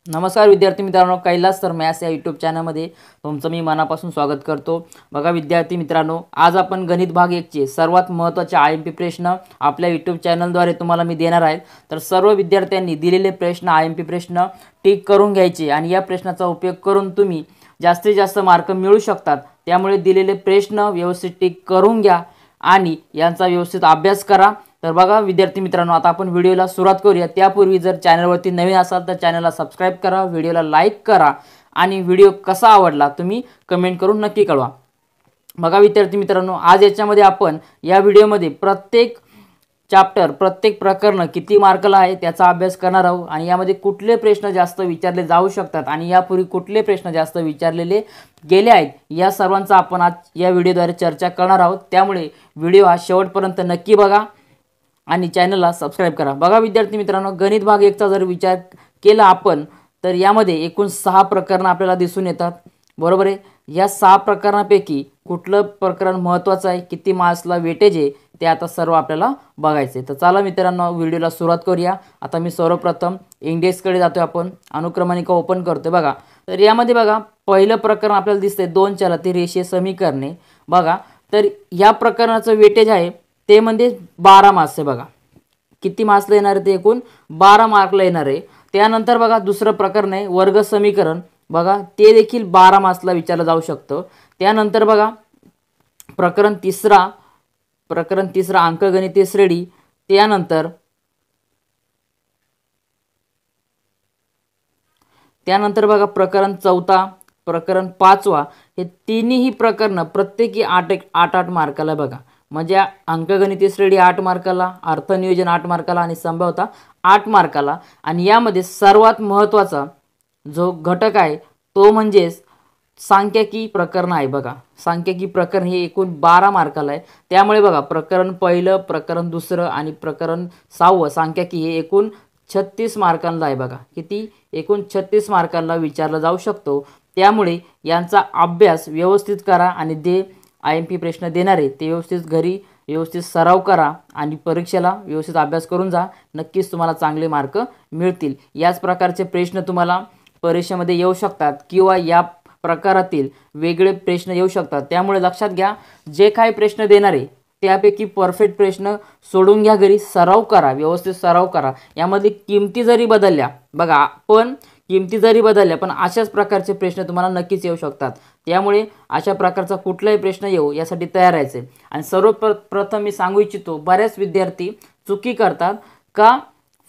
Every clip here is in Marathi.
नमस्कार विद्यार्थी मित्रांनो, कैलास सर मॅथ्स या यूट्यूब चॅनलमध्ये तुमचं मी मनापासून स्वागत करतो। बघा विद्यार्थी मित्रांनो, आज आपण गणित भाग 1 चे सर्वात महत्त्वाचे आयएमपी प्रश्न आपल्या यूट्यूब चॅनलद्वारे तुम्हाला मी देणार आहे। तर सर्व विद्यार्थ्यांनी दिलेले प्रश्न आयएमपी प्रश्न टिक करून घ्यायचे आणि या प्रश्नाचा उपयोग करून तुम्ही जास्तीत जास्त मार्क मिळवू शकतात। त्यामुळे दिलेले प्रश्न व्यवस्थित टिक करून घ्या आणि यांचा व्यवस्थित अभ्यास करा। तर बघा विद्यार्थी मित्रांनो, आता आपण व्हिडिओला सुरुवात करूया। त्यापूर्वी जर चॅनलवरती नवीन असाल तर चॅनलला सबस्क्राइब करा, व्हिडिओला लाईक करा आणि व्हिडिओ कसा आवडला तुम्ही कमेंट करून नक्की कळवा। बघा विद्यार्थी मित्रांनो, आज याच्यामध्ये आपण या व्हिडिओमध्ये प्रत्येक चॅप्टर प्रत्येक प्रकरण किती मार्कला आहे त्याचा अभ्यास करणार आहोत आणि यामध्ये कुठले प्रश्न जास्त विचारले जाऊ शकतात आणि यापूर्वी कुठले प्रश्न जास्त विचारलेले गेले आहेत या सर्वांचा आपण आज या व्हिडिओद्वारे चर्चा करणार आहोत। त्यामुळे व्हिडिओ हा शेवटपर्यंत नक्की बघा आणि चॅनलला सबस्क्राइब करा। बघा विद्यार्थी मित्रांनो, गणित भाग 1 चा जर विचार केला आपण तर यामध्ये एकूण 6 प्रकरण आपल्याला दिसून येतात, बरोबर आहे। या 6 प्रकरणांपैकी कुठलं प्रकरण महत्त्वाचं आहे, किती मार्क्सला वेटेज आहे ते आता सर्व आपल्याला बघायचे। तर चला मित्रांनो, व्हिडिओला सुरुवात करूया। आता मी सर्वप्रथम इंडेक्सकडे जातोय, आपण अनुक्रमणिका ओपन करतोय। बघा तर यामध्ये बघा पहिलं प्रकरण आपल्याला दिसतंय 2 चलाती रेषीय समीकरणे। बघा तर या प्रकरणाचं वेटेज आहे ते म्हणजे 12 मार्क्स आहे। बघा किती मार्क्सला येणार आहे ते एकूण 12 मार्कला येणार आहे। त्यानंतर बघा दुसरं प्रकरण आहे वर्ग समीकरण। बघा ते देखील 12 मार्क्सला विचारलं जाऊ शकतं। त्यानंतर बघा प्रकरण तिसरा अंकगणितीय श्रेणी। त्यानंतर बघा प्रकरण 4, प्रकरण 5वा, हे तिन्ही प्रकरण प्रत्येकी 8 मार्काला। बघा म्हणजे अंकगणितीय श्रेणी 8 मार्काला, अर्थनियोजन 8 मार्काला आणि संभाव्यता 8 मार्काला। आणि यामध्ये सर्वात महत्त्वाचा जो घटक आहे तो म्हणजे सांख्यिकी प्रकरण आहे। बघा सांख्यिकी प्रकरण हे एकूण 12 मार्काला आहे। त्यामुळे बघा प्रकरण पहिलं, प्रकरण दुसरं आणि प्रकरण 6वं सांख्यिकी हे एकूण 36 मार्कांना आहे। बघा किती एकूण 36 मार्कांना विचारला जाऊ शकतो। त्यामुळे यांचा अभ्यास व्यवस्थित करा आणि जे आयएमपी प्रश्न देणार आहे ते व्यवस्थित घरी व्यवस्थित सराव करा आणि परीक्षेला व्यवस्थित अभ्यास करून जा। नक्कीच तुम्हाला चांगले मार्क मिळतील। याच प्रकारचे प्रश्न तुम्हाला परीक्षेमध्ये येऊ शकतात किंवा या प्रकारातील वेगळे प्रश्न येऊ शकतात। त्यामुळे लक्षात घ्या, जे काही प्रश्न देणार आहे त्यापैकी परफेक्ट प्रश्न सोडून घ्या, घरी सराव करा, व्यवस्थित सराव करा। यामध्ये किमती जरी बदलल्या, बघा पण किमती जरी बदलल्या पण अशाच प्रकारचे प्रश्न तुम्हाला नक्कीच येऊ शकतात। त्यामुळे अशा प्रकारचा कुठलाही प्रश्न येऊ यासाठी तयार राहायचे। आणि सर्वप्रथम मी सांगू इच्छितो, बरेच विद्यार्थी चुकी करतात का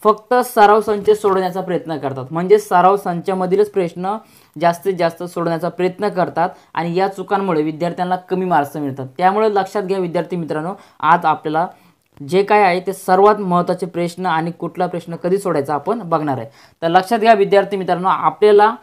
फक्त सराव संच सोडवण्याचा प्रयत्न करतात, म्हणजे सराव संचामधीलच प्रश्न जास्तीत जास्त सोडवण्याचा प्रयत्न करतात आणि या चुकांमुळे विद्यार्थ्यांना कमी मार्क्स मिळतात। त्यामुळे लक्षात घ्या विद्यार्थी मित्रांनो, आज आपल्याला जे काय आहे ते सर्वात महत्त्वाचे प्रश्न आणि कुठला प्रश्न कधी सोडायचा आपण बघणार आहे। तर लक्षात घ्या विद्यार्थी मित्रांनो, आपल्याला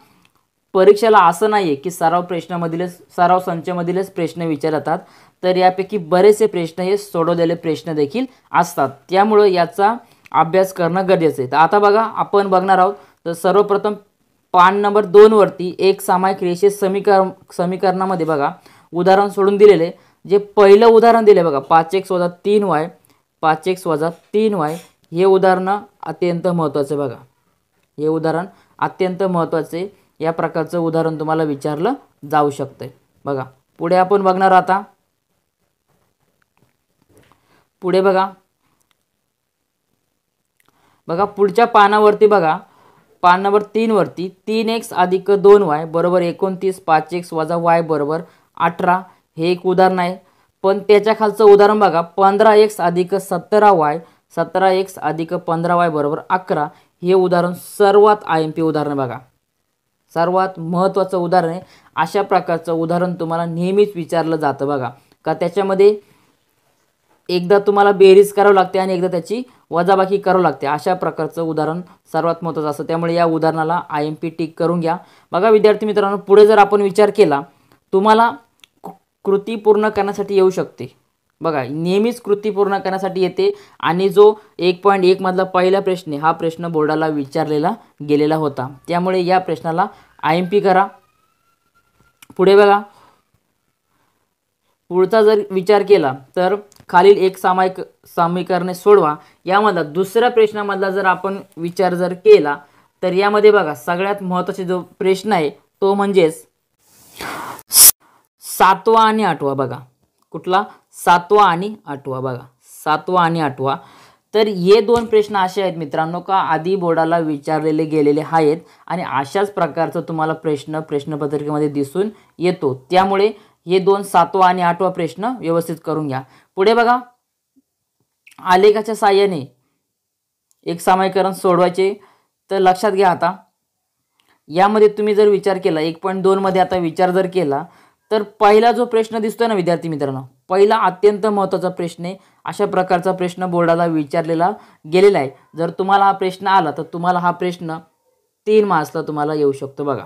परीक्षेला असं नाही आहे की सराव संचामधीलच प्रश्न विचारतात, तर यापैकी बरेचसे प्रश्न हे सोडवलेले प्रश्न देखील असतात। त्यामुळे याचा अभ्यास करणं गरजेचं आहे। तर आता बघा आपण बघणार आहोत। तर सर्वप्रथम पान नंबर 2 वरती एक सामायिक रेषीय समीकरणामध्ये बघा उदाहरण सोडून दिलेले। जे पहिलं उदाहरण दिले बघा 5x - 3y, 5x - 3y हे उदाहरण अत्यंत महत्त्वाचे। बघा हे उदाहरण अत्यंत महत्त्वाचे, या प्रकारचं उदाहरण तुम्हाला विचारलं जाऊ शकते। बघा पुढे आपण बघणार आता। पुढे बघा पुढच्या पानावरती बघा पान नंबर 3 वरती 3x + 2y बरोबर 29, 5x - y बरोबर 18 हे एक उदाहरण आहे। पण त्याच्या खालचं उदाहरण बघा 15x + 17y, 17x + 15y बरोबर 11 हे उदाहरण सर्वात आयएमपी उदाहरण। बघा सर्वात महत्त्वाचं उदाहरण आहे। अशा प्रकारचं उदाहरण तुम्हाला नेहमीच विचारलं जातं। बघा का त्याच्यामध्ये एकदा तुम्हाला बेरीज करावी लागते आणि एकदा त्याची वजाबाकी करावी लागते। अशा प्रकारचं उदाहरण सर्वात महत्त्वाचं असतं। त्यामुळे या उदाहरणाला आयएमपी टिक करून घ्या। बघा विद्यार्थी मित्रांनो, पुढे जर आपण विचार केला, तुम्हाला कृती पूर्ण करण्यासाठी येऊ शकते। बघा नेहमीच कृती पूर्ण करण्यासाठी येते आणि जो 1.1 मधला पहिला प्रश्न हा प्रश्न बोर्डाला विचारलेला गेलेला होता। त्यामुळे या प्रश्नाला आयएमपी करा। पुढे बघा पुढचा जर विचार केला तर खालील एक समीकरणे सोडवा यामधला दुसऱ्या प्रश्नामधला जर आपण विचार जर केला तर यामध्ये बघा सगळ्यात महत्त्वाचा जो प्रश्न आहे तो म्हणजेच 7वा आणि 8वा बघा. कुठला? 7वा आणि 8वा बघा. 7वा आणि 8वा. तर हे दोन प्रश्न असे आहेत मित्रांनो का आधी बोर्डाला विचारलेले गेलेले आहेत आणि अशाच प्रकारचा तुम्हाला प्रश्नपत्रिकेमध्ये दिसून येतो. त्यामुळे हे दोन 7वा आणि 8वा प्रश्न व्यवस्थित करून घ्या. पुढे बघा आलेखाच्या साहाय्याने एक समीकरण सोडवायचे. तर लक्षात घ्या आता यामध्ये तुम्ही जर विचार केला 1.2 मध्ये आता विचार जर केला तर पहिला जो प्रश्न दिसतोय ना विद्यार्थी मित्रांनो, पहिला अत्यंत महत्त्वाचा प्रश्न आहे. अशा प्रकारचा प्रश्न बोर्डाला विचारलेला गेलेला आहे. जर तुम्हाला हा प्रश्न आला तर तुम्हाला हा प्रश्न 3 मार्क्सला तुम्हाला येऊ शकतो बघा.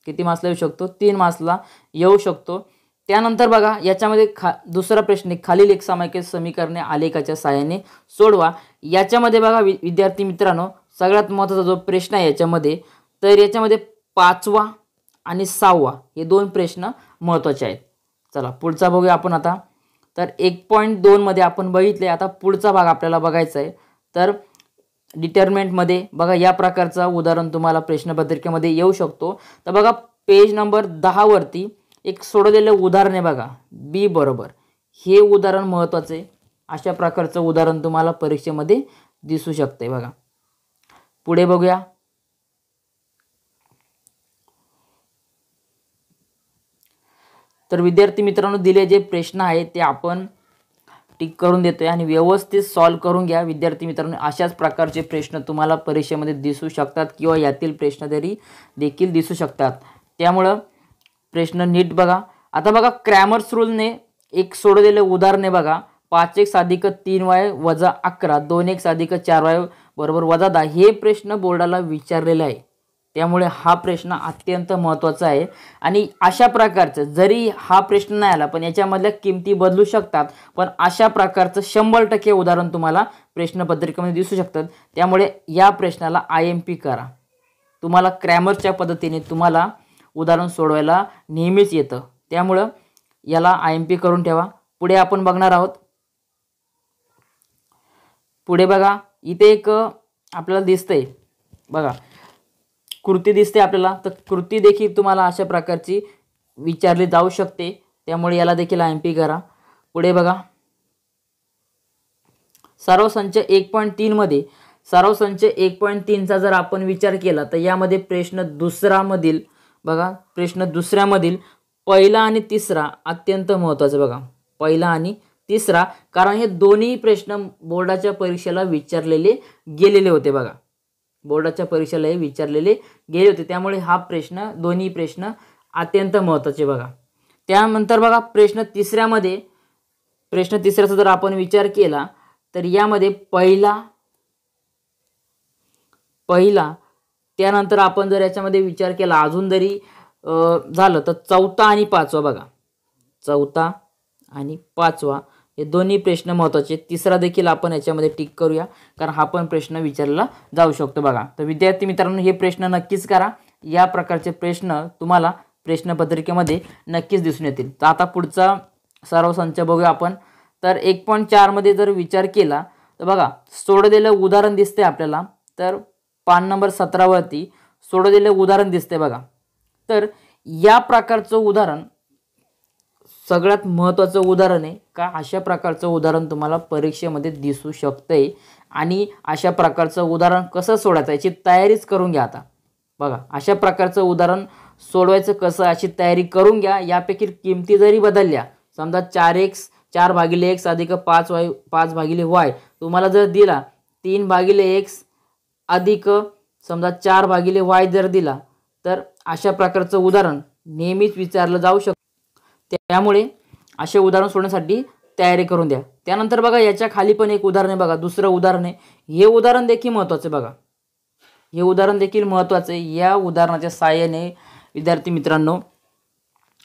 किती मार्क्सला येऊ शकतो? 3 मार्क्सला येऊ शकतो. त्यानंतर बघा याच्यामध्ये दुसरा प्रश्न खालील एक समीकरणे आलेखाच्या सहाय्याने सोडवा. याच्यामध्ये बघा विद्यार्थी मित्रांनो सगळ्यात महत्त्वाचा जो प्रश्न आहे याच्यामध्ये, तर याच्यामध्ये 5वा आणि 6वा हे दोन प्रश्न महत्त्वाचे आहेत. चला पुढचा बघूया आपण आता. तर 1.2 मध्ये आपण बघितले. आता पुढचा भाग आपल्याला बघायचा आहे. तर डिटर्मिनंटमध्ये बघा या प्रकारचा उदाहरण तुम्हाला प्रश्नपत्रिकेमध्ये येऊ शकतो. तर बघा पेज नंबर 10 वरती एक सोडवलेलं उदाहरण आहे बघा. बी बरोबर हे उदाहरण महत्त्वाचं आहे. अशा प्रकारचं उदाहरण तुम्हाला परीक्षेमध्ये दिसू शकते बघा. पुढे बघूया. तर विद्यार्थी मित्रांनो दिले जे प्रश्न आहेत ते आपण टिक करून देतोय आणि व्यवस्थित सॉल्व करून घ्या. विद्यार्थी मित्रांनो अशाच प्रकारचे प्रश्न तुम्हाला परीक्षेमध्ये दिसू शकतात किंवा यातील प्रश्न तरी देखील दिसू शकतात. त्यामुळं प्रश्न नीट बघा. आता बघा क्रॅमर्स रूलने एक सोडवलेले उदाहरण आहे बघा. 5x + 3y - 11 2x + 4y = -10 हे प्रश्न बोर्डाला विचारलेला आहे. त्यामुळे हा प्रश्न अत्यंत महत्त्वाचा आहे. आणि अशा प्रकारचं जरी हा प्रश्न नाही आला पण याच्यामधल्या किमती बदलू शकतात. पण अशा प्रकारचं 100% उदाहरण तुम्हाला प्रश्नपत्रिकेमध्ये दिसू शकतात. त्यामुळे या प्रश्नाला IMP करा. तुम्हाला क्रॅमरच्या पद्धतीने तुम्हाला उदाहरण सोडवायला नेहमीच येतं. त्यामुळं याला IMP करून ठेवा. पुढे आपण बघणार आहोत. पुढे बघा इथे एक आपल्याला दिसतंय बघा कृती दिसते आपल्याला. तर कृती देखील तुम्हाला अशा प्रकारची विचारली जाऊ शकते. त्यामुळे याला देखील IMP करा. पुढे बघा सराव संच 1.3 मध्ये सराव संच 1.3चा जर आपण विचार केला तर यामध्ये प्रश्न दुसरामधील बघा प्रश्न दुसऱ्यामधील पहिला आणि तिसरा अत्यंत महत्त्वाचा बघा. पहिला आणि तिसरा कारण हे दोन्ही प्रश्न बोर्डाच्या परीक्षेला विचारलेले गेलेले होते बघा. बोर्डाच्या परीक्षेला हे विचारलेले गेले होते. त्यामुळे हा प्रश्न दोन्ही प्रश्न अत्यंत महत्त्वाचे बघा. त्यानंतर बघा प्रश्न तिसऱ्याचा जर आपण विचार केला तर यामध्ये पहिला त्यानंतर आपण जर याच्यामध्ये विचार केला अजून जरी झालं तर 4था आणि 5वा बघा. 4था आणि 5वा हे दोन्ही प्रश्न महत्त्वाचे. तिसरा देखील आपण याच्यामध्ये टिक करूया कारण हा पण प्रश्न विचारला जाऊ शकतो बघा. तर विद्यार्थी मित्रांनो हे प्रश्न नक्कीच करा. या प्रकारचे प्रश्न तुम्हाला प्रश्नपत्रिकेमध्ये नक्कीच दिसून येतील. तर आता पुढचा सराव संच बघूया आपण. तर 1.4 मध्ये जर विचार केला तर बघा सोडवलेलं उदाहरण दिसते आपल्याला. तर पान नंबर 17 वरती सोडवलेलं उदाहरण दिसते बघा. तर या प्रकारचं उदाहरण सगळ्यात महत्त्वाचं उदाहरण आहे का अशा प्रकारचं उदाहरण तुम्हाला परीक्षेमध्ये दिसू शकते. आणि अशा प्रकारचं उदाहरण कसं सोडवायचं याची तयारीच करून घ्या. आता बघा अशा प्रकारचं उदाहरण सोडवायचं कसं अशी तयारी करून घ्या. यापैकी किमती जरी बदलल्या समजा 4x 4/x अधिक 5y 5/y तुम्हाला जर दिला 3/x अधिक समजा 4/y जर दिला तर अशा प्रकारचं उदाहरण नेहमीच विचारलं जाऊ शकतं. त्यामुळे असे उदाहरण सोडण्यासाठी तयारी करून द्या. त्यानंतर बघा याच्या खाली पण एक उदाहरण आहे बघा. दुसरं उदाहरण आहे. हे उदाहरण देखील महत्त्वाचं बघा. हे उदाहरण देखील महत्त्वाचं आहे. या उदाहरणाच्या सहाय्याने विद्यार्थी मित्रांनो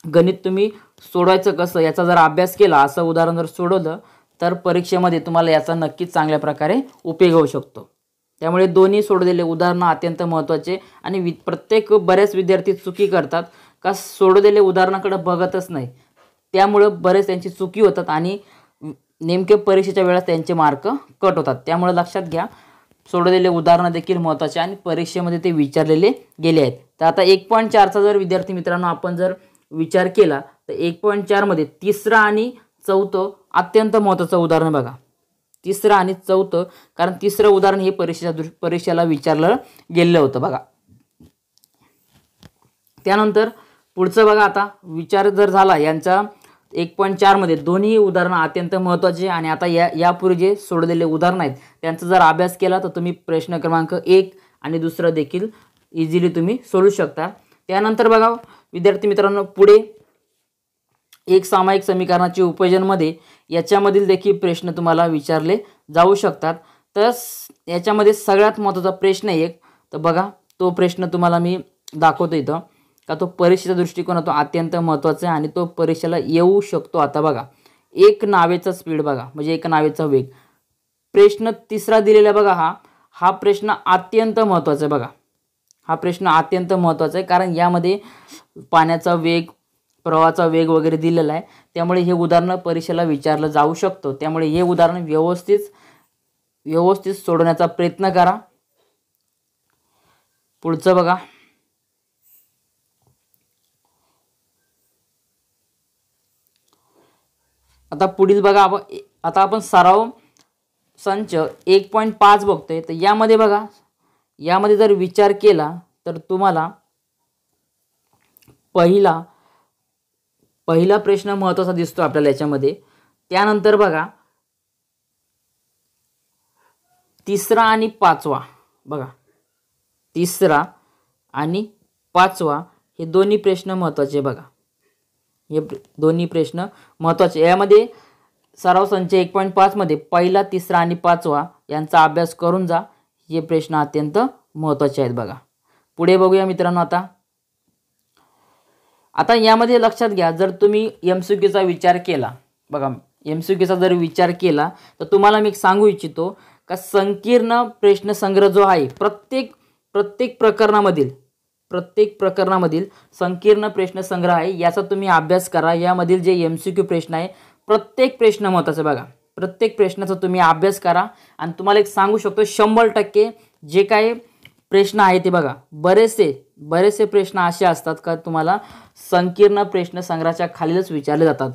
गणित तुम्ही सोडवायचं कसं याचा जर अभ्यास केला असं उदाहरण जर सोडवलं तर परीक्षेमध्ये तुम्हाला याचा नक्कीच चांगल्या प्रकारे उपयोग होऊ शकतो. त्यामुळे दोन्ही सोडवलेले उदाहरणं अत्यंत महत्त्वाचे. आणि प्रत्येक बऱ्याच विद्यार्थी चुकी करतात का सोडवलेले उदाहरणाकडे बघतच नाही. त्यामुळं बरेच त्यांची चुकी होतात आणि नेमके परीक्षेच्या वेळेस त्यांचे मार्क कट होतात. त्यामुळे लक्षात घ्या सोडवलेले उदाहरणं देखील महत्त्वाचे आणि परीक्षेमध्ये ते विचारलेले गेले आहेत. तर आता 1.4चा जर विद्यार्थी मित्रांनो आपण जर विचार केला तर 1.4 मध्ये तिसरं आणि चौथं अत्यंत महत्त्वाचं उदाहरण बघा. तिसरं आणि चौथं, कारण तिसरं उदाहरण हे परीक्षेला विचारलं गेलेलं होतं बघा. त्यानंतर पुढचं बघा, आता विचार जर झाला यांचा 1.4 मध्ये दोन्ही उदाहरणं अत्यंत महत्त्वाचे आणि आता यापूर्वी जे सोडलेले उदाहरण आहेत त्यांचा जर अभ्यास केला तर तुम्ही प्रश्न क्रमांक 1 आणि दुसरं देखील इझिली तुम्ही सोडवू शकता. त्यानंतर बघा विद्यार्थी मित्रांनो, पुढे एक सामायिक समीकरणाचे उपयोजनमध्ये याच्यामधील देखील प्रश्न तुम्हाला विचारले जाऊ शकतात. तर याच्यामध्ये सगळ्यात महत्त्वाचा प्रश्न एक, तर बघा तो प्रश्न तुम्हाला मी दाखवतो इथं का तो परीक्षेचा दृष्टिकोनातून अत्यंत महत्त्वाचा आहे आणि तो परीक्षेला येऊ शकतो. आता बघा, एक नावेचा स्पीड बघा म्हणजे एक नावेचा वेग. प्रश्न तिसरा दिलेला बघा, हा प्रश्न अत्यंत महत्त्वाचा आहे बघा. हा प्रश्न अत्यंत महत्त्वाचा आहे कारण यामध्ये पाण्याचा वेग, प्रवाहाचा वेग वगैरे दिलेला आहे. त्यामुळे हे उदाहरण परीक्षेला विचारलं जाऊ शकतं. त्यामुळे हे उदाहरण व्यवस्थित सोडवण्याचा प्रयत्न करा. पुढचं बघा, आता पुढील बघा, आता आपण सराव संच 1.5 बघतोय. तर यामध्ये बघा, यामध्ये जर विचार केला तर तुम्हाला पहिला प्रश्न महत्त्वाचा दिसतो आपल्याला याच्यामध्ये. त्यानंतर बघा तिसरा आणि पाचवा बघा, तिसरा आणि पाचवा हे दोन्ही प्रश्न महत्त्वाचे बघा. हे दोन्ही प्रश्न महत्त्वाचे. यामध्ये सराव संच 1.5 मध्ये पहिला, तिसरा आणि पाचवा यांचा अभ्यास करून जा. हे प्रश्न अत्यंत महत्त्वाचे आहेत बघा. पुढे बघूया मित्रांनो. आता यामध्ये लक्षात घ्या, जर तुम्ही MCQचा विचार केला बघा, MCQचा जर विचार केला तर तुम्हाला मी सांगू इच्छितो का संकीर्ण प्रश्नसंग्रह जो आहे प्रत्येक प्रकरणामधील संकीर्ण प्रश्नसंग्रह आहे याचा तुम्ही अभ्यास करा. यामधील जे MCQ प्रश्न आहे प्रत्येक प्रश्न महत्त्वाचा बघा. प्रत्येक प्रश्नाचा तुम्ही अभ्यास करा आणि तुम्हाला एक सांगू शकतो 100% जे काही प्रश्न आहे ते बघा, बरेचसे प्रश्न असे असतात का तुम्हाला संकीर्ण प्रश्नसंग्रहाच्या खालीलच विचारले जातात.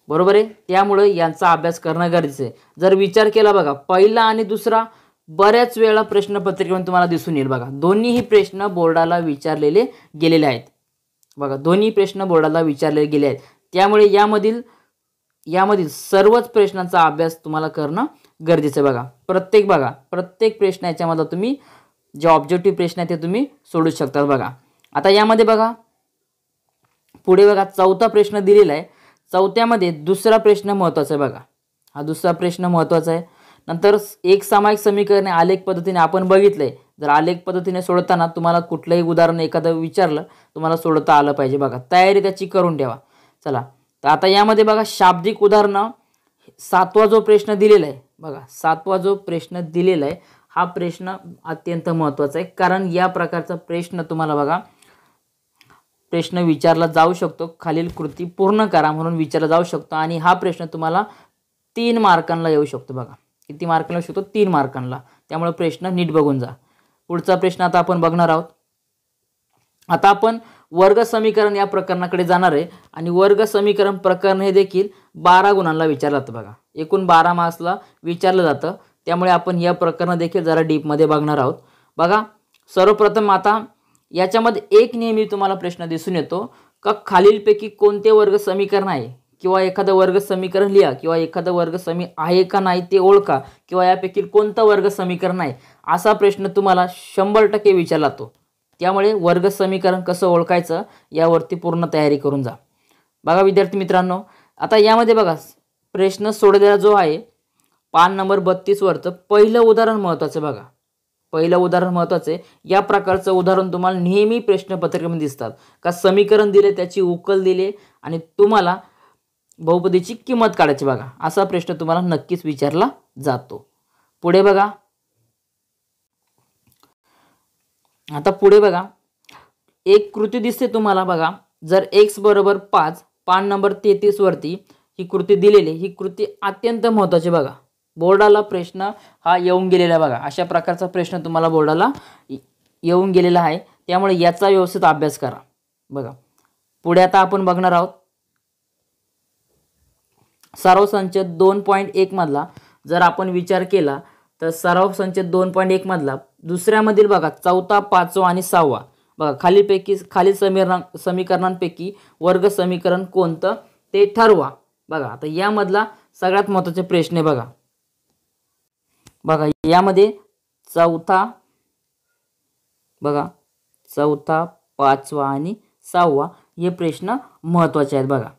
बरोबर आहे. त्यामुळे यांचा अभ्यास करणं गरजेचं आहे. जर विचार केला बघा, पहिला आणि दुसरा बऱ्याच वेळा प्रश्नपत्रिकेमध्ये तुम्हाला दिसून येईल बघा. दोन्हीही प्रश्न बोर्डाला विचारलेले गेलेले आहेत बघा. दोन्ही प्रश्न बोर्डाला विचारले गेले आहेत. त्यामुळे यामधील सर्वच प्रश्नांचा अभ्यास तुम्हाला करणं गरजेचं आहे बघा. प्रत्येक प्रश्न याच्यामध्ये तुम्ही जे ऑब्जेक्टिव्ह प्रश्न आहे ते तुम्ही सोडू शकता बघा. आता यामध्ये बघा पुढे बघा चौथा प्रश्न दिलेला आहे. चौथ्यामध्ये दुसरा प्रश्न महत्त्वाचा आहे बघा. हा दुसरा प्रश्न महत्त्वाचा आहे. नंतर एक सामायिक समीकरणे आलेख पद्धतीने आपण बघितलंय. जर आलेख पद्धतीने सोडताना तुम्हाला कुठलंही उदाहरण एखादं विचारलं तुम्हाला सोडवता आलं पाहिजे बघा. तयारी त्याची करून ठेवा. चला, तर आता यामध्ये बघा शाब्दिक उदाहरणं 7वा जो प्रश्न दिलेला आहे बघा, 7वा जो प्रश्न दिलेला आहे हा प्रश्न अत्यंत महत्त्वाचा आहे. कारण या प्रकारचा प्रश्न तुम्हाला बघा प्रश्न विचारला जाऊ शकतो. खालील कृती पूर्ण करा म्हणून विचारला जाऊ शकतो आणि हा प्रश्न तुम्हाला 3 मार्कांना येऊ शकतो बघा. किती मार्कांना येऊ शकतो? 3 मार्कांना. त्यामुळे प्रश्न नीट बघून जा. पुढचा प्रश्न आता आपण बघणार आहोत. आता आपण वर्ग समीकरण या प्रकरणाकडे जाणार आहे आणि वर्ग समीकरण प्रकरण हे देखील 12 गुणांना विचारलं जातं बघा. एकूण 12 मार्क्सला विचारलं जातं. त्यामुळे आपण या प्रकरण देखील जरा डीपमध्ये बघणार आहोत बघा. सर्वप्रथम आता याच्यामध्ये एक नेहमी तुम्हाला प्रश्न दिसून येतो का खालीलपैकी कोणते वर्ग समीकरण आहे किंवा एखादं वर्ग समीकरण लिहा किंवा एखादं वर्ग आहे का नाही ते ओळखा किंवा यापैकी कोणतं वर्ग समीकरण आहे असा प्रश्न तुम्हाला 100% विचारला जातो. त्यामुळे वर्ग समीकरण कसं ओळखायचं यावरती पूर्ण तयारी करून जा बघा विद्यार्थी मित्रांनो. आता यामध्ये बघा प्रश्न सोडवलेला जो आहे पान नंबर 32 वरचं पहिलं उदाहरण महत्त्वाचं बघा. पहिलं उदाहरण महत्त्वाचं आहे. या प्रकारचं उदाहरण तुम्हाला नेहमी प्रश्नपत्रिकेमध्ये दिसतात का समीकरण दिले, त्याची उकल दिले आणि तुम्हाला बहुपदीची किंमत काढायची बघा. असा प्रश्न तुम्हाला नक्कीच विचारला जातो. पुढे बघा, आता पुढे बघा एक कृती दिसते तुम्हाला बघा. जर x बरोबर 5 पान नंबर 33 वरती ही कृती दिलेली, ही कृती अत्यंत महत्त्वाची बघा. बोर्डाला प्रश्न हा येऊन गेलेला बघा, अशा प्रकारचा प्रश्न तुम्हाला बोर्डाला येऊन गेलेला आहे, त्यामुळे याचा व्यवस्थित अभ्यास करा। बघा पुढे आता आपण बघणार आहोत सराव संच 2.1 मधला जर आपण विचार केला तर सराव संच 2.1 मधला दुसऱ्यामधील बघा चौथा, पाचवा आणि सहावा बघा खालील समीकरणांपैकी वर्ग समीकरण कोणतं ते ठरवा। बघा आता यामधला सगळ्यात महत्त्वाचे प्रश्न आहे बघा, बघा यामध्ये चौथा, बघा चौथा, पाचवा आणि सहावा हे प्रश्न महत्त्वाचे आहेत। बघा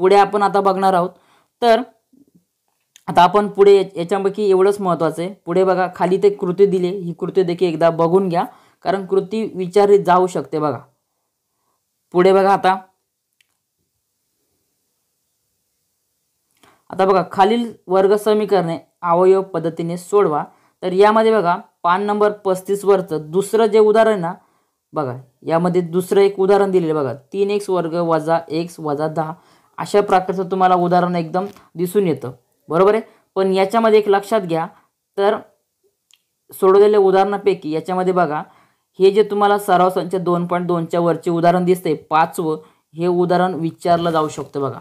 पुढे आपण आता बघणार आहोत, तर आता आपण पुढे याच्यापैकी एवढंच महत्त्वाचं आहे। पुढे बघा खाली ते कृती दिली, ही कृती देखील एकदा बघून घ्या कारण कृती विचारली जाऊ शकते। बघा पुढे बघा आता बघा खालील वर्ग समीकरणे अवयव पद्धतीने सोडवा। तर यामध्ये बघा पान नंबर 35 वरचं दुसरं जे उदाहरण ना, बघा यामध्ये दुसरं एक उदाहरण दिलेलं बघा 3x वर्ग वजा x वजा 10 अशा प्रकारचं तुम्हाला उदाहरण एकदम दिसून येतं, बरोबर आहे। पण याच्यामध्ये एक लक्षात घ्या, तर सोडवलेल्या उदाहरणापैकी याच्यामध्ये बघा हे जे तुम्हाला सराव संच 2.2 च्या वरचे उदाहरण दिसते पाचवं, हे उदाहरण विचारलं जाऊ शकतं बघा,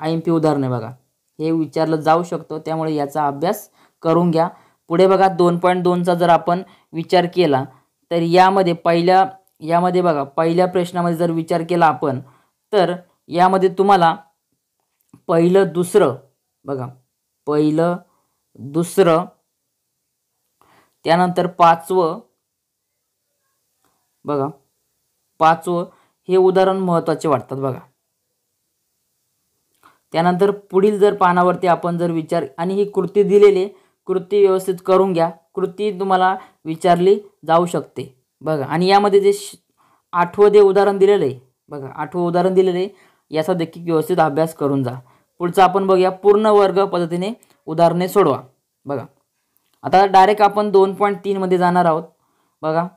IMP उदाहरण आहे बघा, हे विचारलं जाऊ शकतं, त्यामुळे याचा अभ्यास करून घ्या। पुढे बघा 2.2 चा जर आपण विचार केला तर यामध्ये बघा पहिल्या प्रश्नामध्ये जर विचार केला आपण तर यामध्ये तुम्हाला पहिलं दुसरं बघा, पहिलं दुसरं त्यानंतर पाचवं, बघा पाचवं हे उदाहरण महत्त्वाचे वाटतात बघा। त्यानंतर पुढील जर पानावरती आपण जर विचार आणि ही कृती दिलेली, कृती व्यवस्थित करून घ्या, कृती तुम्हाला विचारली जाऊ शकते बघा। आणि यामध्ये जे 8वं जे उदाहरण दिलेलं आहे बघा, 8वं उदाहरण दिलेलं आहे, याचा देखील व्यवस्थित अभ्यास करून जा। पुढचं आपण बघूया पूर्ण वर्ग पद्धतीने उदाहरणे सोडवा। बघा आता डायरेक्ट आपण 2.3 मध्ये जाणार आहोत। बघा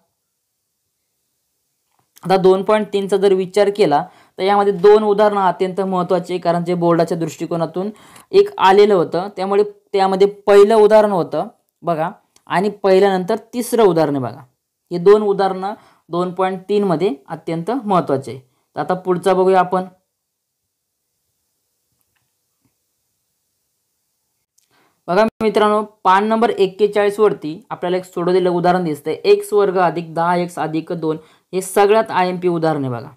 आता 2.3 चा जर विचार केला तर यामध्ये दोन उदाहरणं अत्यंत महत्त्वाची, कारण जे बोर्डाच्या दृष्टिकोनातून एक आलेलं होतं, त्यामुळे त्यामध्ये पहिलं उदाहरण होतं बघा आणि पहिल्यानंतर तिसरं उदाहरण आहे बघा। हे दोन उदाहरणं 2.3 मध्ये अत्यंत महत्त्वाचे आहे। तर आता पुढचा बघूया आपण। बघा मित्रांनो पान नंबर 41 वरती आपल्याला एक सोडवलेलं उदाहरण दिसतंय x वर्ग अधिक 10x अधिक 2, हे सगळ्यात IMP उदाहरण आहे बघा।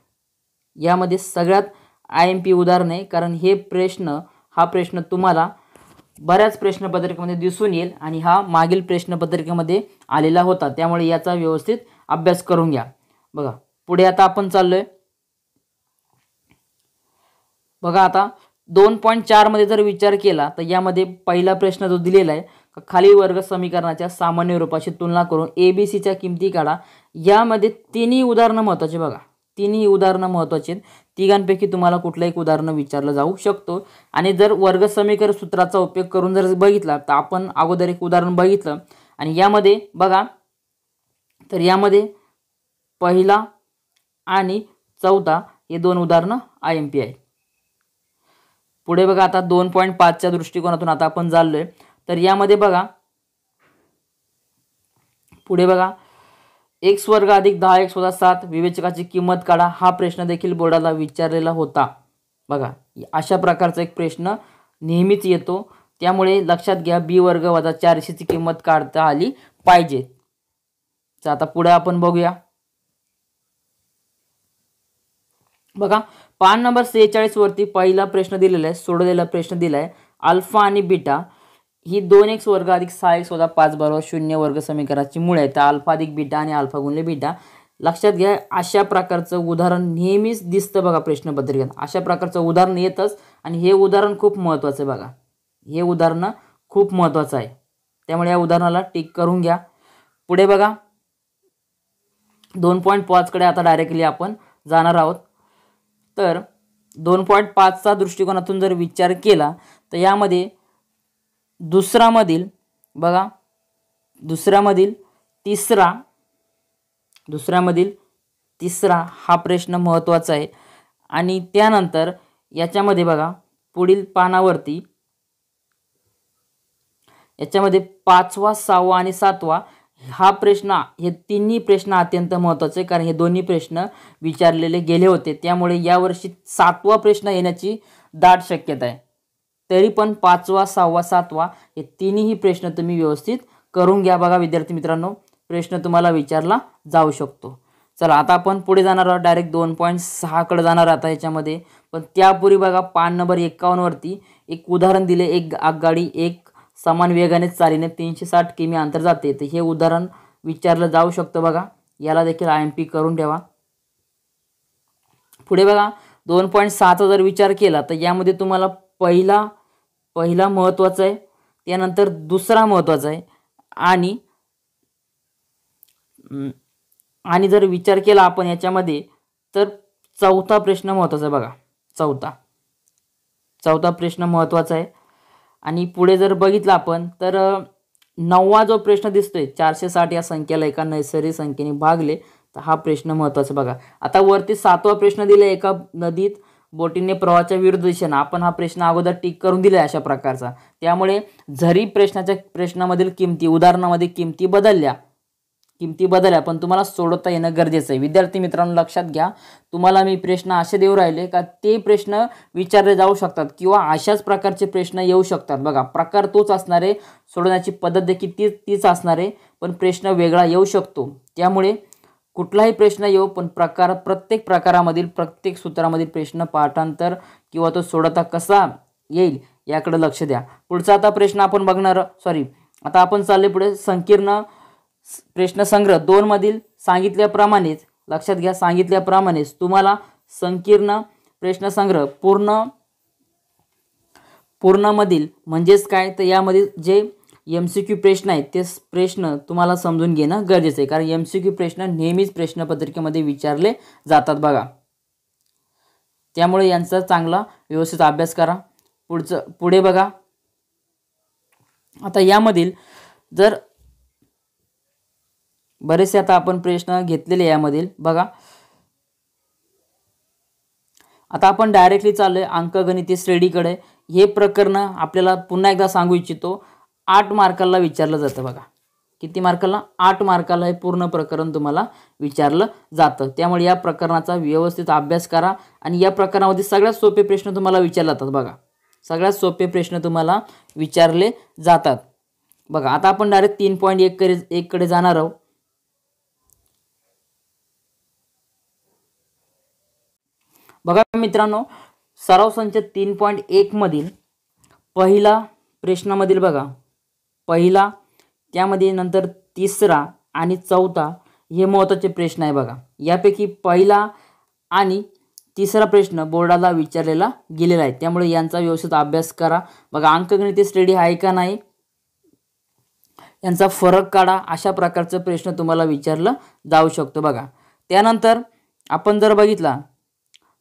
यामध्ये सगळ्यात IMP उदाहरण आहे, कारण हा प्रश्न तुम्हाला बऱ्याच प्रश्नपत्रिकेमध्ये दिसून येईल आणि हा मागील प्रश्नपत्रिकेमध्ये आलेला होता, त्यामुळे याचा व्यवस्थित अभ्यास करून घ्या। बघा पुढे आता आपण चाललोय, बघा आता 2.4 मध्ये जर विचार केला तर यामध्ये पहिला प्रश्न जो दिलेला आहे, खालील वर्ग समीकरणाच्या सामान्य रूपाची तुलना करून ABC च्या किमती काढा। यामध्ये तिन्ही उदाहरणं महत्त्वाचे बघा, तिन्ही उदाहरणं महत्त्वाची आहेत, तिघांपैकी तुम्हाला कुठलं एक उदाहरण विचारलं जाऊ शकतो। आणि जर वर्ग समीकरण सूत्राचा उपयोग करून जर बघितला तर आपण अगोदर एक उदाहरण बघितलं आणि यामध्ये बघा, तर यामध्ये पहिला आणि चौथा हे दोन उदाहरणं IMP आहेत। पुढे बघा आता 2.5 च्या दृष्टिकोनातून आता आपण चाललोय, तर यामध्ये बघा पुढे बघा x वर्ग अधिक 10x वजा 7 विवेचकाची किंमत काढा, हा प्रश्न देखील बोर्डाला विचारलेला होता बघा। अशा प्रकारचा एक प्रश्न नेहमीच येतो, त्यामुळे लक्षात घ्या b वर्ग वजा 4ac ची किंमत काढता आली पाहिजे। तर आता पुढे आपण बघूया, बघा पान नंबर 46 वरती पहिला प्रश्न दिलेला आहे, सोडवलेला प्रश्न दिलाय अल्फा आणि बीटा ही 2x वर्ग अधिक 6x वजा 5 बरोबर 0 वर्ग समीकरणाची मूळ आहे। तर अल्फा अधिक बीटा आणि अल्फा गुणिले बीटा, लक्षात घ्या अशा प्रकारचं उदाहरण नेहमीच दिसतं बघा प्रश्नपत्रिकेत, अशा प्रकारचं उदाहरण येतच आणि हे उदाहरण खूप महत्त्वाचं आहे बघा, हे उदाहरण खूप महत्त्वाचं आहे, त्यामुळे या उदाहरणाला टिक करून घ्या। पुढे बघा 2.5 कडे आता डायरेक्टली आपण जाणार आहोत। तर 2.5 चा दृष्टिकोनातून जर विचार केला तर यामध्ये दुसऱ्यामधील तिसरा हा प्रश्न महत्त्वाचा आहे। आणि त्यानंतर याच्यामध्ये बघा पुढील पानावरती याच्यामध्ये 5वा 6वा आणि 7वा हा प्रश्न, हे तिन्ही प्रश्न अत्यंत महत्त्वाचे, कारण हे दोन्ही प्रश्न विचारलेले गेले होते, त्यामुळे यावर्षी 7वा प्रश्न येण्याची दाट शक्यता आहे. तरी पण 5वा 6वा 7वा हे तिन्ही प्रश्न तुम्ही व्यवस्थित करून घ्या. बघा विद्यार्थी मित्रांनो, प्रश्न तुम्हाला विचारला जाऊ शकतो. चला आता आपण पुढे जाणार आहोत, डायरेक्ट 2.6 कडे जाणार आता याच्यामध्ये. पण त्यापूर्वी बघा पान नंबर 51 वरती एक उदाहरण दिले. एक आगगाडी एक समान वेगाने चालीने 360 किमी अंतर जाते. तर हे उदाहरण विचारलं जाऊ शकतं. बघा याला देखील IMP करून ठेवा. पुढे बघा 2.6चा जर विचार केला तर यामध्ये तुम्हाला पहिला महत्त्वाचा आहे, त्यानंतर दुसरा महत्त्वाचा आहे, आणि जर विचार केला आपण याच्यामध्ये तर चौथा प्रश्न महत्त्वाचा आहे. बघा चौथा प्रश्न महत्त्वाचा आहे. आणि पुढे जर बघितलं आपण तर 9वा जो प्रश्न दिसतोय, 460 या संख्येला एका नैसर्गिक संख्येने भागले, तर हा प्रश्न महत्त्वाचा. बघा आता वरती 7वा प्रश्न दिला, एका नदीत बोटीने प्रवाहाच्या विरुद्ध दिशेने. आपण हा प्रश्न अगोदर टिक करून दिला अशा प्रकारचा. त्यामुळे जरी प्रश्नामधील किमती, उदाहरणामध्ये किमती बदलल्या पण तुम्हाला सोडवता येणं गरजेचं आहे. विद्यार्थी मित्रांनो लक्षात घ्या, तुम्हाला मी प्रश्न असे देऊ राहिले का ते प्रश्न विचारले जाऊ शकतात किंवा अशाच प्रकारचे प्रश्न येऊ शकतात. बघा प्रकार तोच असणार आहे, सोडवण्याची पद्धत देखील तीच असणार आहे, पण प्रश्न वेगळा येऊ शकतो. त्यामुळे कुठलाही प्रश्न येऊ, पण प्रत्येक प्रकारामधील प्रत्येक सूत्रामधील प्रश्न पाठांतर किंवा तो सोडवता कसा येईल याकडे लक्ष द्या. पुढचा आता प्रश्न आपण बघणार, आता आपण चालले पुढे संकीर्ण प्रश्न संग्रह 2 मधील सांगितल्याप्रमाणेच, लक्षात घ्या सांगितल्याप्रमाणेच तुम्हाला संकीर्ण प्रश्न संग्रह पूर्ण मधील म्हणजेच काय, तर यामध्ये जे MCQ प्रश्न आहेत ते प्रश्न तुम्हाला समजून घेणं गरजेचं आहे, कारण MCQ प्रश्न नेहमीच प्रश्नपत्रिकेमध्ये विचारले जातात. बघा त्यामुळे यांचा चांगला व्यवस्थित अभ्यास करा. पुढे बघा आता यामधील जर बरेचसे आता आपण प्रश्न घेतलेले यामधील. बघा आता आपण डायरेक्टली चाललोय अंकगणितीय श्रेणीकडे. हे प्रकरण आपल्याला पुन्हा एकदा सांगू इच्छितो, 8 मार्काला विचारलं जातं. बघा किती मार्काला? 8 मार्काला हे पूर्ण प्रकरण तुम्हाला विचारलं जातं. त्यामुळे या प्रकरणाचा व्यवस्थित अभ्यास करा. आणि या प्रकरणामध्ये सगळ्यात सोपे प्रश्न तुम्हाला विचारले जातात. बघा सगळ्यात सोपे प्रश्न तुम्हाला विचारले जातात. बघा आता आपण डायरेक्ट 3.1 कडे जाणार आहोत. बघा मित्रांनो, सराव संच 3.1 मधील पहिला प्रश्नामधील बघा पहिला, त्यामध्ये नंतर तिसरा आणि चौथा हे महत्त्वाचे प्रश्न आहे. बघा यापैकी पहिला आणि तिसरा प्रश्न बोर्डाला विचारलेला गेलेला आहे, त्यामुळे यांचा व्यवस्थित अभ्यास करा. बघा अंकगणितीय श्रेणी आहे का नाही यांचा फरक काढा, अशा प्रकारचे प्रश्न तुम्हाला विचारलं जाऊ शकतो. बघा त्यानंतर आपण जर बघितला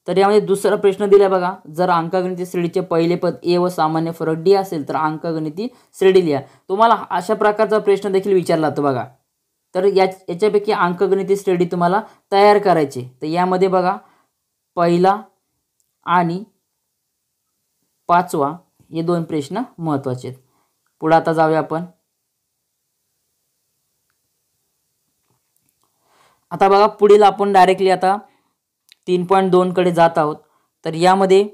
तर यामध्ये दुसरा प्रश्न दिला. बघा जर अंकगणितीय श्रेणीचे पहिले पद A व सामान्य फरक D असेल तर अंकगणितीय श्रेणी लिहा. तुम्हाला अशा प्रकारचा प्रश्न देखील विचारला जातो. बघा तर याच्यापैकी अंकगणितीय श्रेणी तुम्हाला तयार करायची. तर यामध्ये बघा पहिला आणि 5वा हे 2 प्रश्न महत्त्वाचे आहेत. पुढे आता जाऊया आपण. आता बघा पुढील आपण डायरेक्टली आता 3.2 कडे जात आहोत. तर यामध्ये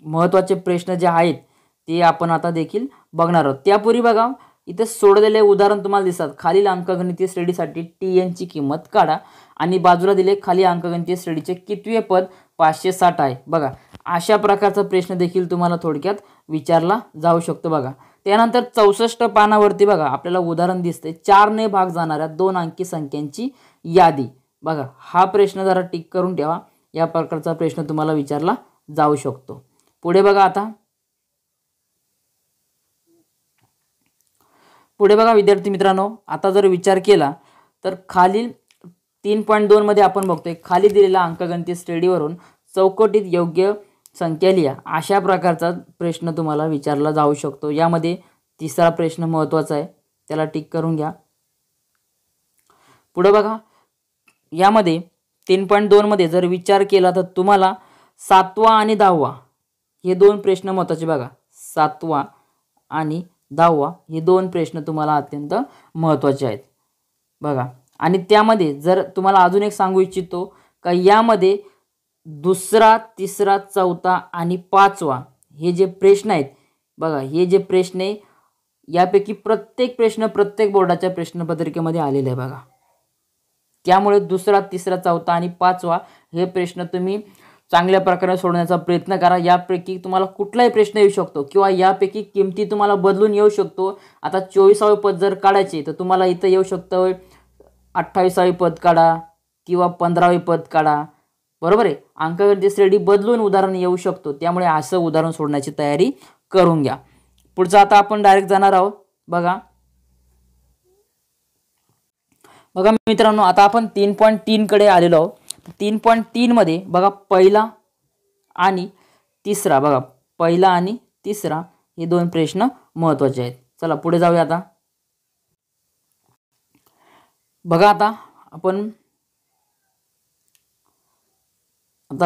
महत्त्वाचे प्रश्न जे आहेत ते आपण आता देखील बघणार आहोत. त्यापूर्वी बघा इथे सोडलेले उदाहरण तुम्हाला दिसतात. खालील अंकगणितीय श्रेणीसाठी TN ची किंमत काढा आणि बाजूला दिले खाली अंकगणितीय श्रेणीचे कितवे पद 560 आहे. बघा अशा प्रकारचा प्रश्न देखील तुम्हाला थोडक्यात विचारला जाऊ शकतो. बघा त्यानंतर 64 पानावरती बघा आपल्याला उदाहरण दिसते 4 ने भाग जाणाऱ्या 2 अंकी संख्यांची यादी. बघा हा प्रश्न जरा टिक करून ठेवा, या प्रकारचा प्रश्न तुम्हाला विचारला जाऊ शकतो. पुढे बघा विद्यार्थी मित्रांनो, आता जर विचार केला तर खालील 3.2 मध्ये आपण बघतोय खाली दिलेल्या अंकगणितीय श्रेणीवरून चौकटीत योग्य संख्या लिहा, अशा प्रकारचा प्रश्न तुम्हाला विचारला जाऊ शकतो. यामध्ये तिसरा प्रश्न महत्त्वाचा आहे, त्याला टिक करून घ्या. पुढे बघा यामध्ये 3.2 मध्ये जर विचार केला तर तुम्हाला 7वा आणि 10वा हे 2 प्रश्न महत्त्वाचे. बघा 7वा आणि 10वा हे 2 प्रश्न तुम्हाला अत्यंत महत्त्वाचे आहेत बघा. आणि त्यामध्ये जर तुम्हाला अजून एक सांगू इच्छितो का यामध्ये दुसरा, तिसरा, चौथा आणि 5वा हे जे प्रश्न आहेत बघा, हे जे प्रश्न आहे यापैकी प्रत्येक प्रश्न प्रत्येक बोर्डाच्या प्रश्नपत्रिकेमध्ये आलेले आहे बघा. त्यामुळे दुसरा, तिसरा, चौथा आणि 5वा हे प्रश्न तुम्ही चांगल्या प्रकारे सोडवण्याचा प्रयत्न करा. यापैकी तुम्हाला कुठलाही प्रश्न येऊ शकतो किंवा यापैकी किमती तुम्हाला बदलून येऊ शकतो. आता 24वे पद जर काढायचे तर तुम्हाला इथं येऊ शकतं 28वे पद काढा किंवा 15वे पद काढा, बरोबर आहे. अंकगणित श्रेणी बदलून उदाहरण येऊ शकतो. त्यामुळे असं उदाहरण सोडण्याची तयारी करून घ्या. पुढचं आता आपण डायरेक्ट जाणार आहोत बघा. बघा मित्रांनो, आता आपण 3.3 कडे आलेलो आहोत. 3.3 मध्ये बघा पहिला आणि तिसरा बघा, पहिला आणि तिसरा हे 2 प्रश्न महत्त्वाचे आहेत. चला पुढे जाऊया. आता बघा आता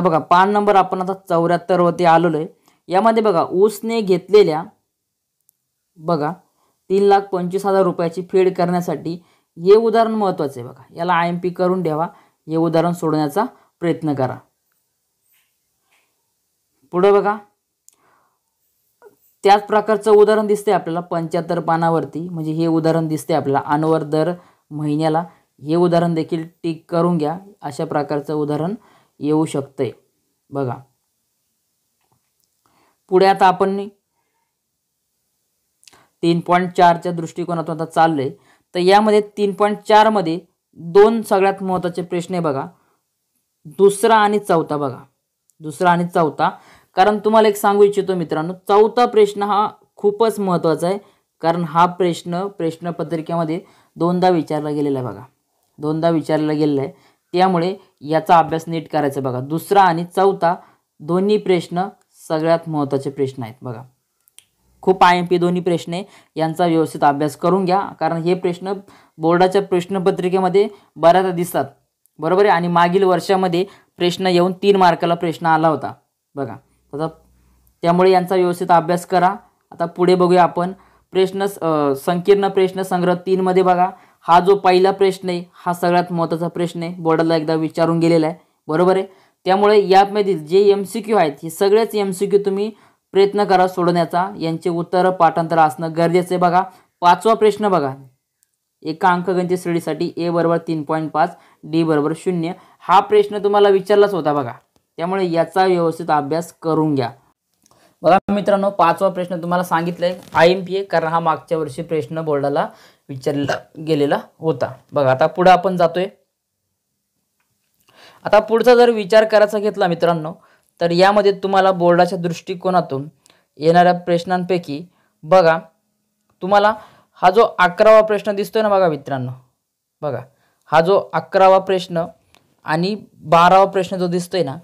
बघा पान नंबर आपण आता 74 वरती आलेलो आहे. यामध्ये बघा उसने घेतलेल्या बघा 3,25,000 रुपयाची फेड करण्यासाठी हे उदाहरण महत्त्वाचे आहे बघा. याला IMP करून ठेवा. हे उदाहरण सोडवण्याचा प्रयत्न करा. पुढे बघा त्याच प्रकारचं उदाहरण दिसते आपल्याला 75 पानावरती, म्हणजे हे उदाहरण दिसते आपल्याला अनवर दर महिन्याला. हे उदाहरण देखील टिक करून घ्या. अशा प्रकारचं उदाहरण येऊ शकते बघा. पुढे आता आपण 3.4 च्या दृष्टिकोनातून आता चाललोय. तर यामध्ये 3.4 मध्ये 2 सगळ्यात महत्त्वाचे प्रश्न आहे बघा, दुसरा आणि चौथा बघा, दुसरा आणि चौथा. कारण तुम्हाला एक सांगू इच्छितो मित्रांनो, चौथा प्रश्न हा खूपच महत्त्वाचा आहे. कारण हा प्रश्न प्रश्नपत्रिकेमध्ये 2दा विचारला गेलेला आहे बघा, 2दा विचारला गेलेला आहे. त्यामुळे याचा अभ्यास नीट करायचा बघा. दुसरा आणि चौथा दोन्ही प्रश्न सगळ्यात महत्त्वाचे प्रश्न आहेत बघा. खूप IMP दोन्ही प्रश्न आहे, यांचा व्यवस्थित अभ्यास करून घ्या. कारण हे प्रश्न बोर्डाच्या प्रश्नपत्रिकेमध्ये बऱ्याचदा दिसतात, बरोबर आहे. आणि मागील वर्षामध्ये प्रश्न येऊन 3 मार्काला प्रश्न आला होता बघा. त्यामुळे यांचा व्यवस्थित अभ्यास करा. आता पुढे बघूया आपण संकीर्ण प्रश्न संग्रह 3 मध्ये बघा. हा जो पहिला प्रश्न आहे हा सगळ्यात महत्त्वाचा प्रश्न आहे, बोर्डाला एकदा विचारून गेलेला आहे, बरोबर आहे. त्यामुळे यामधील जे MCQ आहेत हे सगळेच MCQ तुम्ही प्रयत्न करा सोडवण्याचा. यांचे उत्तर पाठांतर असणं गरजेचं आहे बघा. 5वा प्रश्न बघा, एका अंकगणित श्रेणीसाठी A = 3.5 D = 0 हा प्रश्न तुम्हाला विचारलाच होता बघा. त्यामुळे याचा व्यवस्थित अभ्यास करून घ्या बघा मित्रांनो. 5वा प्रश्न तुम्हाला सांगितलंय IMP आहे, कारण हा मागच्या वर्षी प्रश्न बोर्डाला विचारला गेलेला होता बघा. आता पुढे आपण जातोय. आता पुढचा जर विचार करायचा घेतला मित्रांनो, तर यामध्ये तुम्हाला बोर्डाच्या दृष्टिकोनातून येणाऱ्या प्रश्नांपैकी बघा, तुम्हाला हा जो 11वा प्रश्न दिसतोय ना बघा मित्रांनो, बघा हा जो 11वा प्रश्न आणि 12वा प्रश्न जो दिसतोय ना,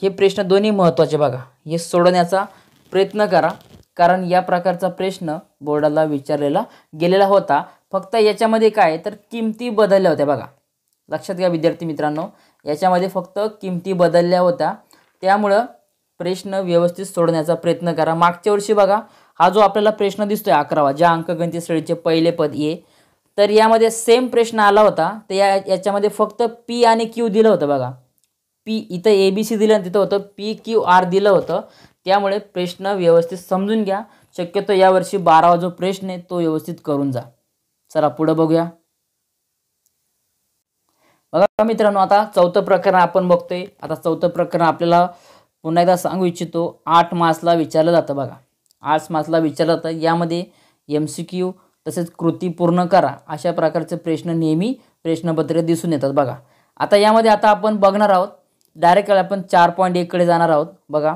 हे प्रश्न दोन्ही महत्त्वाचे बघा. हे सोडवण्याचा प्रयत्न करा. कारण या प्रकारचा प्रश्न बोर्डाला विचारलेला गेलेला होता. फक्त याच्यामध्ये काय तर किमती बदलल्या होत्या बघा. लक्षात घ्या विद्यार्थी मित्रांनो, याच्यामध्ये फक्त किमती बदलल्या होत्या. त्यामुळं प्रश्न व्यवस्थित सोडवण्याचा प्रयत्न करा. मागच्या वर्षी बघा हा जो आपल्याला प्रश्न दिसतोय 11वा, ज्या अंकगणित श्रेणीचे पहिले पद A, तर यामध्ये सेम प्रश्न आला होता. तर याच्यामध्ये फक्त P आणि Q दिलं होतं बघा. P इथं ABC दिलं आणि तिथं होतं PQR दिलं होतं. त्यामुळे प्रश्न व्यवस्थित समजून घ्या. शक्यतो यावर्षी 12वा जो प्रश्न आहे तो व्यवस्थित करून जा. चला पुढे बघूया. बघा मित्रांनो, आता चौथं प्रकरण आपण बघतोय. आता चौथं प्रकरण आपल्याला पुन्हा एकदा सांगू इच्छितो 8 मार्क्सला विचारलं जातं बघा. 8 मार्क्सला विचारलं जातं. यामध्ये MCQ तसेच कृती पूर्ण करा अशा प्रकारचे प्रश्न नेहमी प्रश्नपत्रिकेत दिसून येतात बघा. आता यामध्ये आता आपण बघणार आहोत डायरेक्ट आपण 4.1 कडे जाणार आहोत बघा.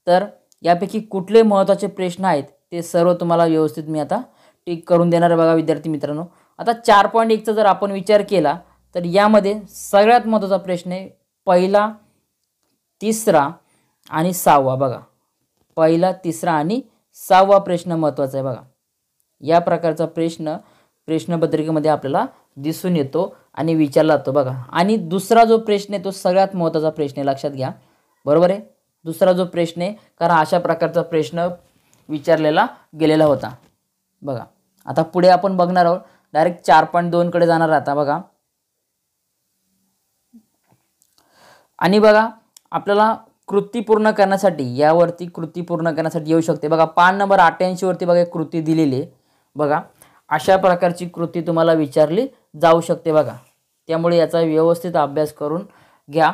तर यापैकी कुठले महत्त्वाचे प्रश्न आहेत ते सर्व तुम्हाला व्यवस्थित मी आता टिक करून देणार आहे बघा विद्यार्थी मित्रांनो. आता 4.1 चा जर आपण विचार केला तर यामध्ये सगळ्यात महत्त्वाचा प्रश्न आहे पहिला, तिसरा आणि 6वा बघा. पहिला, तिसरा आणि 6वा प्रश्न महत्त्वाचा आहे बघा. या प्रकारचा प्रश्न प्रश्नपत्रिकेमध्ये आपल्याला दिसून येतो आणि विचारला जातो बघा. आणि दुसरा जो प्रश्न आहे तो सगळ्यात महत्त्वाचा प्रश्न आहे, लक्षात घ्या, बरोबर आहे. दुसरा जो प्रश्न आहे, कारण अशा प्रकारचा प्रश्न विचारलेला गेलेला होता बघा आता पुढे आपण बघणार आहोत डायरेक्ट 4.2 कडे जाणार आता बघा। आणि बघा आपल्याला कृती पूर्ण करण्यासाठी यावरती कृती पूर्ण करण्यासाठी येऊ शकते बघा। पान नंबर 88 वरती बघा कृती दिलेली आहे बघा। अशा प्रकारची कृती तुम्हाला विचारली जाऊ शकते बघा। त्यामुळे याचा व्यवस्थित अभ्यास करून घ्या,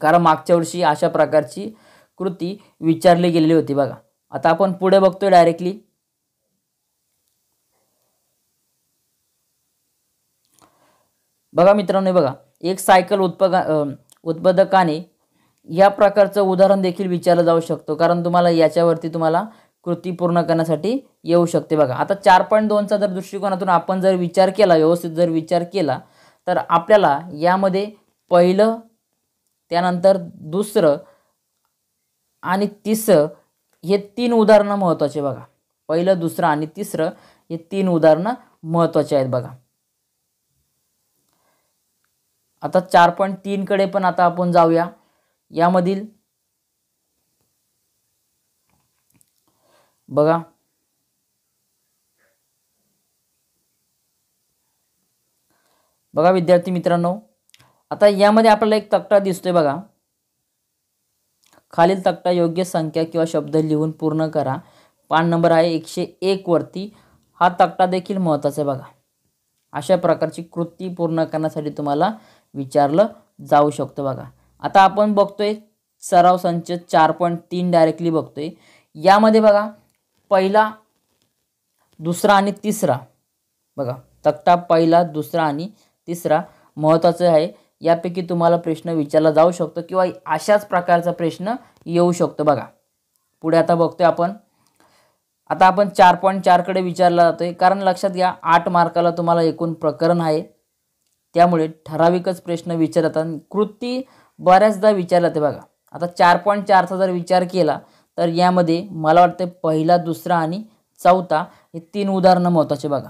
कारण मागच्या वर्षी अशा प्रकारची कृती विचारली गेलेली होती बघा। आता आपण पुढे बघतोय डायरेक्टली बघा मित्रांनो, बघा एक सायकल उत्पादकाने या प्रकारचं उदाहरण देखील विचारलं जाऊ शकतो, कारण तुम्हाला याच्यावरती तुम्हाला कृती पूर्ण करण्यासाठी येऊ शकते बघा। आता 4.2 चा जर दृष्टिकोनातून आपण जर विचार केला, व्यवस्थित जर विचार केला, तर आपल्याला यामध्ये पहिलं, त्यानंतर दुसरं आणि तिसरं हे 3 उदाहरणं महत्त्वाचे बघा। पहिलं, दुसरं आणि तिसरं हे 3 उदाहरणं महत्त्वाचे आहेत बघा। आता 4.3 कडे पण आता आपण जाऊया। यामधील बघा बघा विद्यार्थी मित्रांनो, आता यामध्ये आपल्याला एक तक्ता दिसतोय बघा। खालील तक्ता योग्य संख्या किंवा शब्द लिहून पूर्ण करा। पान नंबर आहे 101 वरती। हा तक्ता देखील महत्त्वाचा आहे बघा। अशा प्रकारची कृती पूर्ण करण्यासाठी तुम्हाला विचारलं जाऊ शकतं बघा। आता आपण बघतोय सराव संच 4.3 डायरेक्टली बघतोय। यामध्ये बघा पहिला, दुसरा आणि तिसरा बघा, तक्ता पहिला, दुसरा आणि तिसरा महत्त्वाचं आहे। यापैकी तुम्हाला प्रश्न विचारला जाऊ शकतो किंवा अशाच प्रकारचा प्रश्न येऊ शकतो बघा। पुढे आता बघतोय आपण, आता आपण 4.4 कडे विचारला जातोय, कारण लक्षात घ्या 8 मार्काला तुम्हाला एकूण प्रकरण आहे, त्यामुळे ठराविकच प्रश्न विचारतात। कृती बऱ्याचदा विचारला जाते बघा। आता 4.4 चा जर विचार केला तर यामध्ये मला वाटतं पहिला, दुसरा आणि चौथा हे 3 उदाहरणं महत्त्वाचे बघा।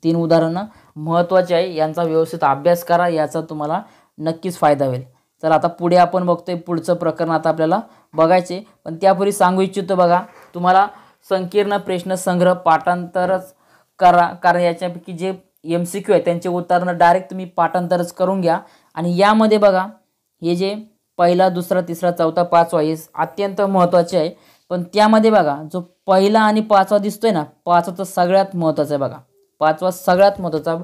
3 उदाहरणं महत्त्वाचे आहे, यांचा व्यवस्थित अभ्यास करा, याचा तुम्हाला नक्कीच फायदा होईल। चला आता पुढे आपण बघतोय पुढचं प्रकरण आता आपल्याला बघायचे, पण त्यापूर्वी सांगू इच्छितो बघा, तुम्हाला संकीर्ण प्रश्न संग्रह पाठांतरच करा, कारण याच्यापैकी जे MCQ आहे त्यांचे उत्तरं डायरेक्ट तुम्ही पाठांतरच करून घ्या। आणि यामध्ये बघा हे जे पहिला, दुसरा, तिसरा, चौथा, पाचवा हे अत्यंत महत्त्वाचे आहे, पण त्यामध्ये बघा जो पहिला आणि पाचवा दिसतोय ना, पाचवा तर सगळ्यात महत्त्वाचा आहे बघा। पाचवा सगळ्यात महत्त्वाचा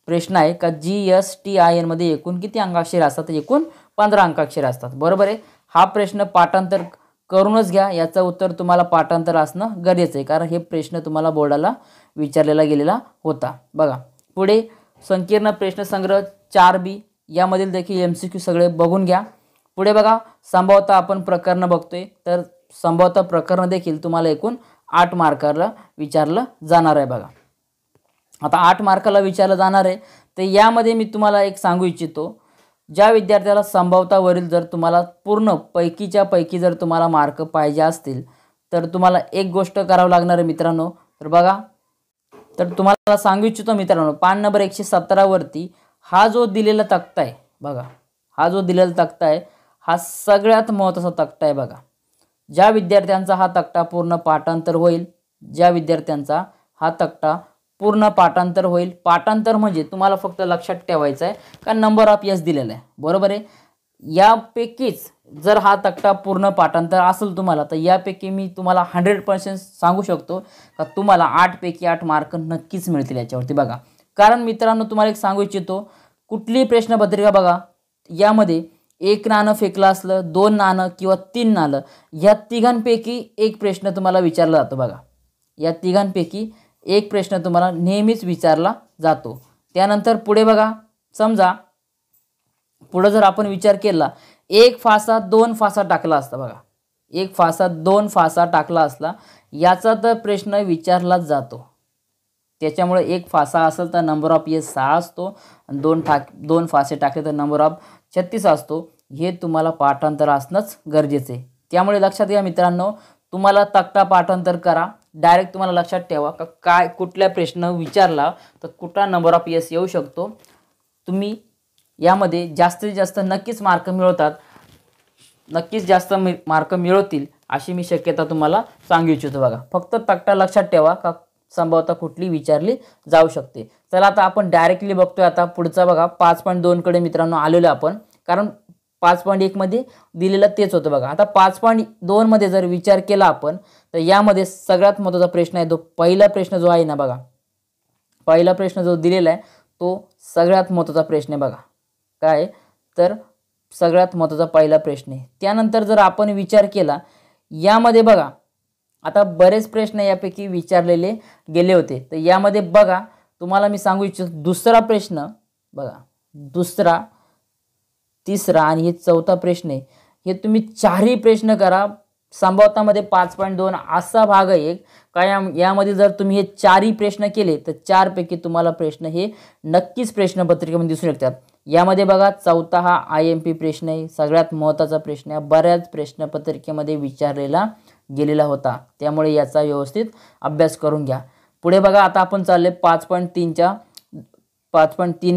प्रश्न आहे का GSTIN मध्ये एकूण किती अंकाक्षरे असतात? एकूण 15 अंकाक्षरे असतात, बरोबर आहे। हा प्रश्न पाठांतर करूनच घ्या, याचं उत्तर तुम्हाला पाठांतर असणं गरजेचं आहे, कारण हे प्रश्न तुम्हाला बोर्डाला विचारलेला गेलेला होता बघा। पुढे संकीर्ण प्रश्न संग्रह 4B यामधील देखील MCQ सगळे बघून घ्या। पुढे बघा संभाव्यता आपण प्रकरण बघतोय, तर संभाव्यता प्रकरण देखील तुम्हाला एकूण 8 मार्काला विचारलं जाणार आहे बघा। आता 8 मार्काला विचारलं जाणार आहे, तर यामध्ये मी तुम्हाला एक सांगू इच्छितो, ज्या विद्यार्थ्याला संभाव्यतावरील जर तुम्हाला पूर्ण पैकीच्या पैकी जर तुम्हाला मार्क पाहिजे असतील, तर तुम्हाला एक गोष्ट करावं लागणार आहे मित्रांनो। तर बघा, तर तुम्हाला सांगू इच्छितो मित्रांनो, पान नंबर 117 वरती हा जो दिलेला तक्ता आहे बघा, हा जो दिलेला तक्ता आहे हा सगळ्यात महत्त्वाचा तक्ता आहे बघा। ज्या विद्यार्थ्यांचा हा तक्ता पूर्ण पाठांतर होईल, ज्या विद्यार्थ्यांचा हा तक्ता पूर्ण पाठांतर होईल, पाठांतर म्हणजे तुम्हाला फक्त लक्षात ठेवायचं आहे का नंबर ऑफ यस दिलेला आहे, बरोबर आहे। यापैकीच जर हा तक्ता पूर्ण पाठांतर असेल तुम्हाला, तर यापैकी मी तुम्हाला 100% सांगू शकतो का तुम्हाला 8 पैकी 8 मार्क नक्कीच मिळतील याच्यावरती बघा। कारण मित्रांनो तुम्हाला एक सांगू इच्छितो, कुठलीही प्रश्नपत्रिका बघा, यामध्ये 1 नाणं फेकलं असलं, 2 नाणं किंवा 3 नाणं, या तिघांपैकी एक प्रश्न तुम्हाला विचारला जातो बघा। या तिघांपैकी एक प्रश्न तुम्हाला नेहमीच विचारला जातो। त्यानंतर पुढे बघा, समजा पुढे जर आपण विचार केला 1 फासा 2 फासा टाकला असता बघा, 1 फासा 2 फासा टाकला असला, याचा तर प्रश्न विचारलाच जातो। त्याच्यामुळे 1 फासा असेल तर नंबर ऑफ यस 6 असतो, 2 फासे टाकले तर नंबर ऑफ 36 असतो। हे तुम्हाला पाठांतर असणंच गरजेचं आहे। त्यामुळे लक्षात घ्या मित्रांनो, तुम्हाला तक्ता पाठांतर करा, डायरेक्ट तुम्हाला लक्षात ठेवा का काय कुठल्या प्रश्न विचारला तर कुठला नंबर ऑफ यस येऊ शकतो। तुम्ही यामध्ये जास्तीत जास्त नक्कीच मार्क मिळवतात नक्कीच जास्त मार्क मिळवतील अशी मी शक्यता तुम्हाला सांगू इच्छितो बघा. फक्त तक्ता लक्षात ठेवा का संभवतः कुठली विचारली जाऊ शकते. चला आता आपण डायरेक्टली बघतोय आता पुढचा बघा 5.2 कडे मित्रांनो आलेलो आपण, कारण 5.1 मध्ये दिलेलं तेच होतं बघा. आता 5.2 मध्ये जर विचार केला आपण तर यामध्ये सगळ्यात महत्त्वाचा प्रश्न आहे तो पहिला प्रश्न जो आहे ना बघा, पहिला प्रश्न जो दिलेला आहे तो सगळ्यात महत्त्वाचा प्रश्न आहे बघा. काय तर सगळ्यात महत्त्वाचा पहिला प्रश्न आहे. त्यानंतर जर आपण विचार केला यामध्ये बघा आता बरेच प्रश्न यापैकी विचारलेले गेले होते, तर यामध्ये बघा तुम्हाला मी सांगू इच्छितो दुसरा प्रश्न बघा, दुसरा, तिसरा आणि हे चौथा प्रश्न आहे, हे तुम्ही चारही प्रश्न करा. संभवतामध्ये 5.2 असा भाग आहे एक काय यामध्ये जर तुम्ही हे चारही प्रश्न केले तर चारपैकी तुम्हाला प्रश्न हे नक्कीच प्रश्नपत्रिकेमध्ये दिसून येतात. यामध्ये बघा चौथा हा IMP प्रश्न आहे, सगळ्यात महत्त्वाचा प्रश्न आहे, बऱ्याच प्रश्नपत्रिकेमध्ये विचारलेला गेलेला होता, त्यामुळे याचा व्यवस्थित अभ्यास करून घ्या. पुढे बघा आता आपण चालले 5.3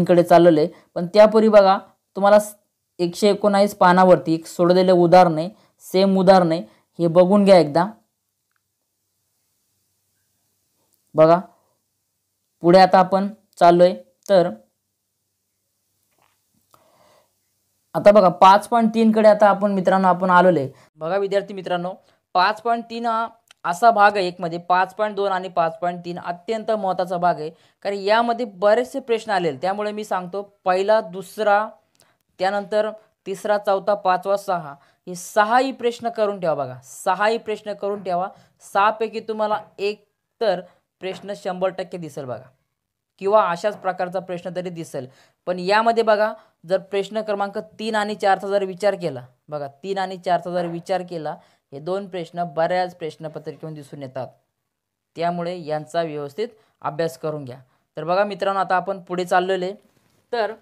कडे चाललेलो आहे, पण त्यापूर्वी बघा तुम्हाला 119 पानावरती एक सोडलेले उदाहरण आहे, सेम उदाहरण आहे, हे बघून घ्या एकदा. बघा पुढे आता आपण चाललोय तर आता बघा 5.3 कडे आता आपण मित्रांनो आपण आलेलो आहे. बघा विद्यार्थी मित्रांनो 5.3 हा असा भाग आहे एक मध्ये 5.2 आणि 5.3 अत्यंत महत्त्वाचा भाग आहे, कारण यामध्ये बरेचसे प्रश्न आलेले, त्यामुळे मी सांगतो पहिला, दुसरा, त्यानंतर तिसरा, चौथा, पाचवा, सहा, हे सहाही प्रश्न करून ठेवा बघा. सहाही प्रश्न करून ठेवा. सहापैकी तुम्हाला एक तर प्रश्न 100% दिसेल बघा, किंवा अशाच प्रकारचा प्रश्न तरी दिसेल. पण यामध्ये बघा जर प्रश्न क्रमांक 3 आणि 4चा जर विचार केला बघा, 3 आणि 4चा जर विचार केला, हे दोन प्रश्न बऱ्याच प्रश्नपत्रिकेमध्ये दिसून येतात, त्यामुळे यांचा व्यवस्थित अभ्यास करून घ्या. तर बघा मित्रांनो आता आपण पुढे चाललेले, तर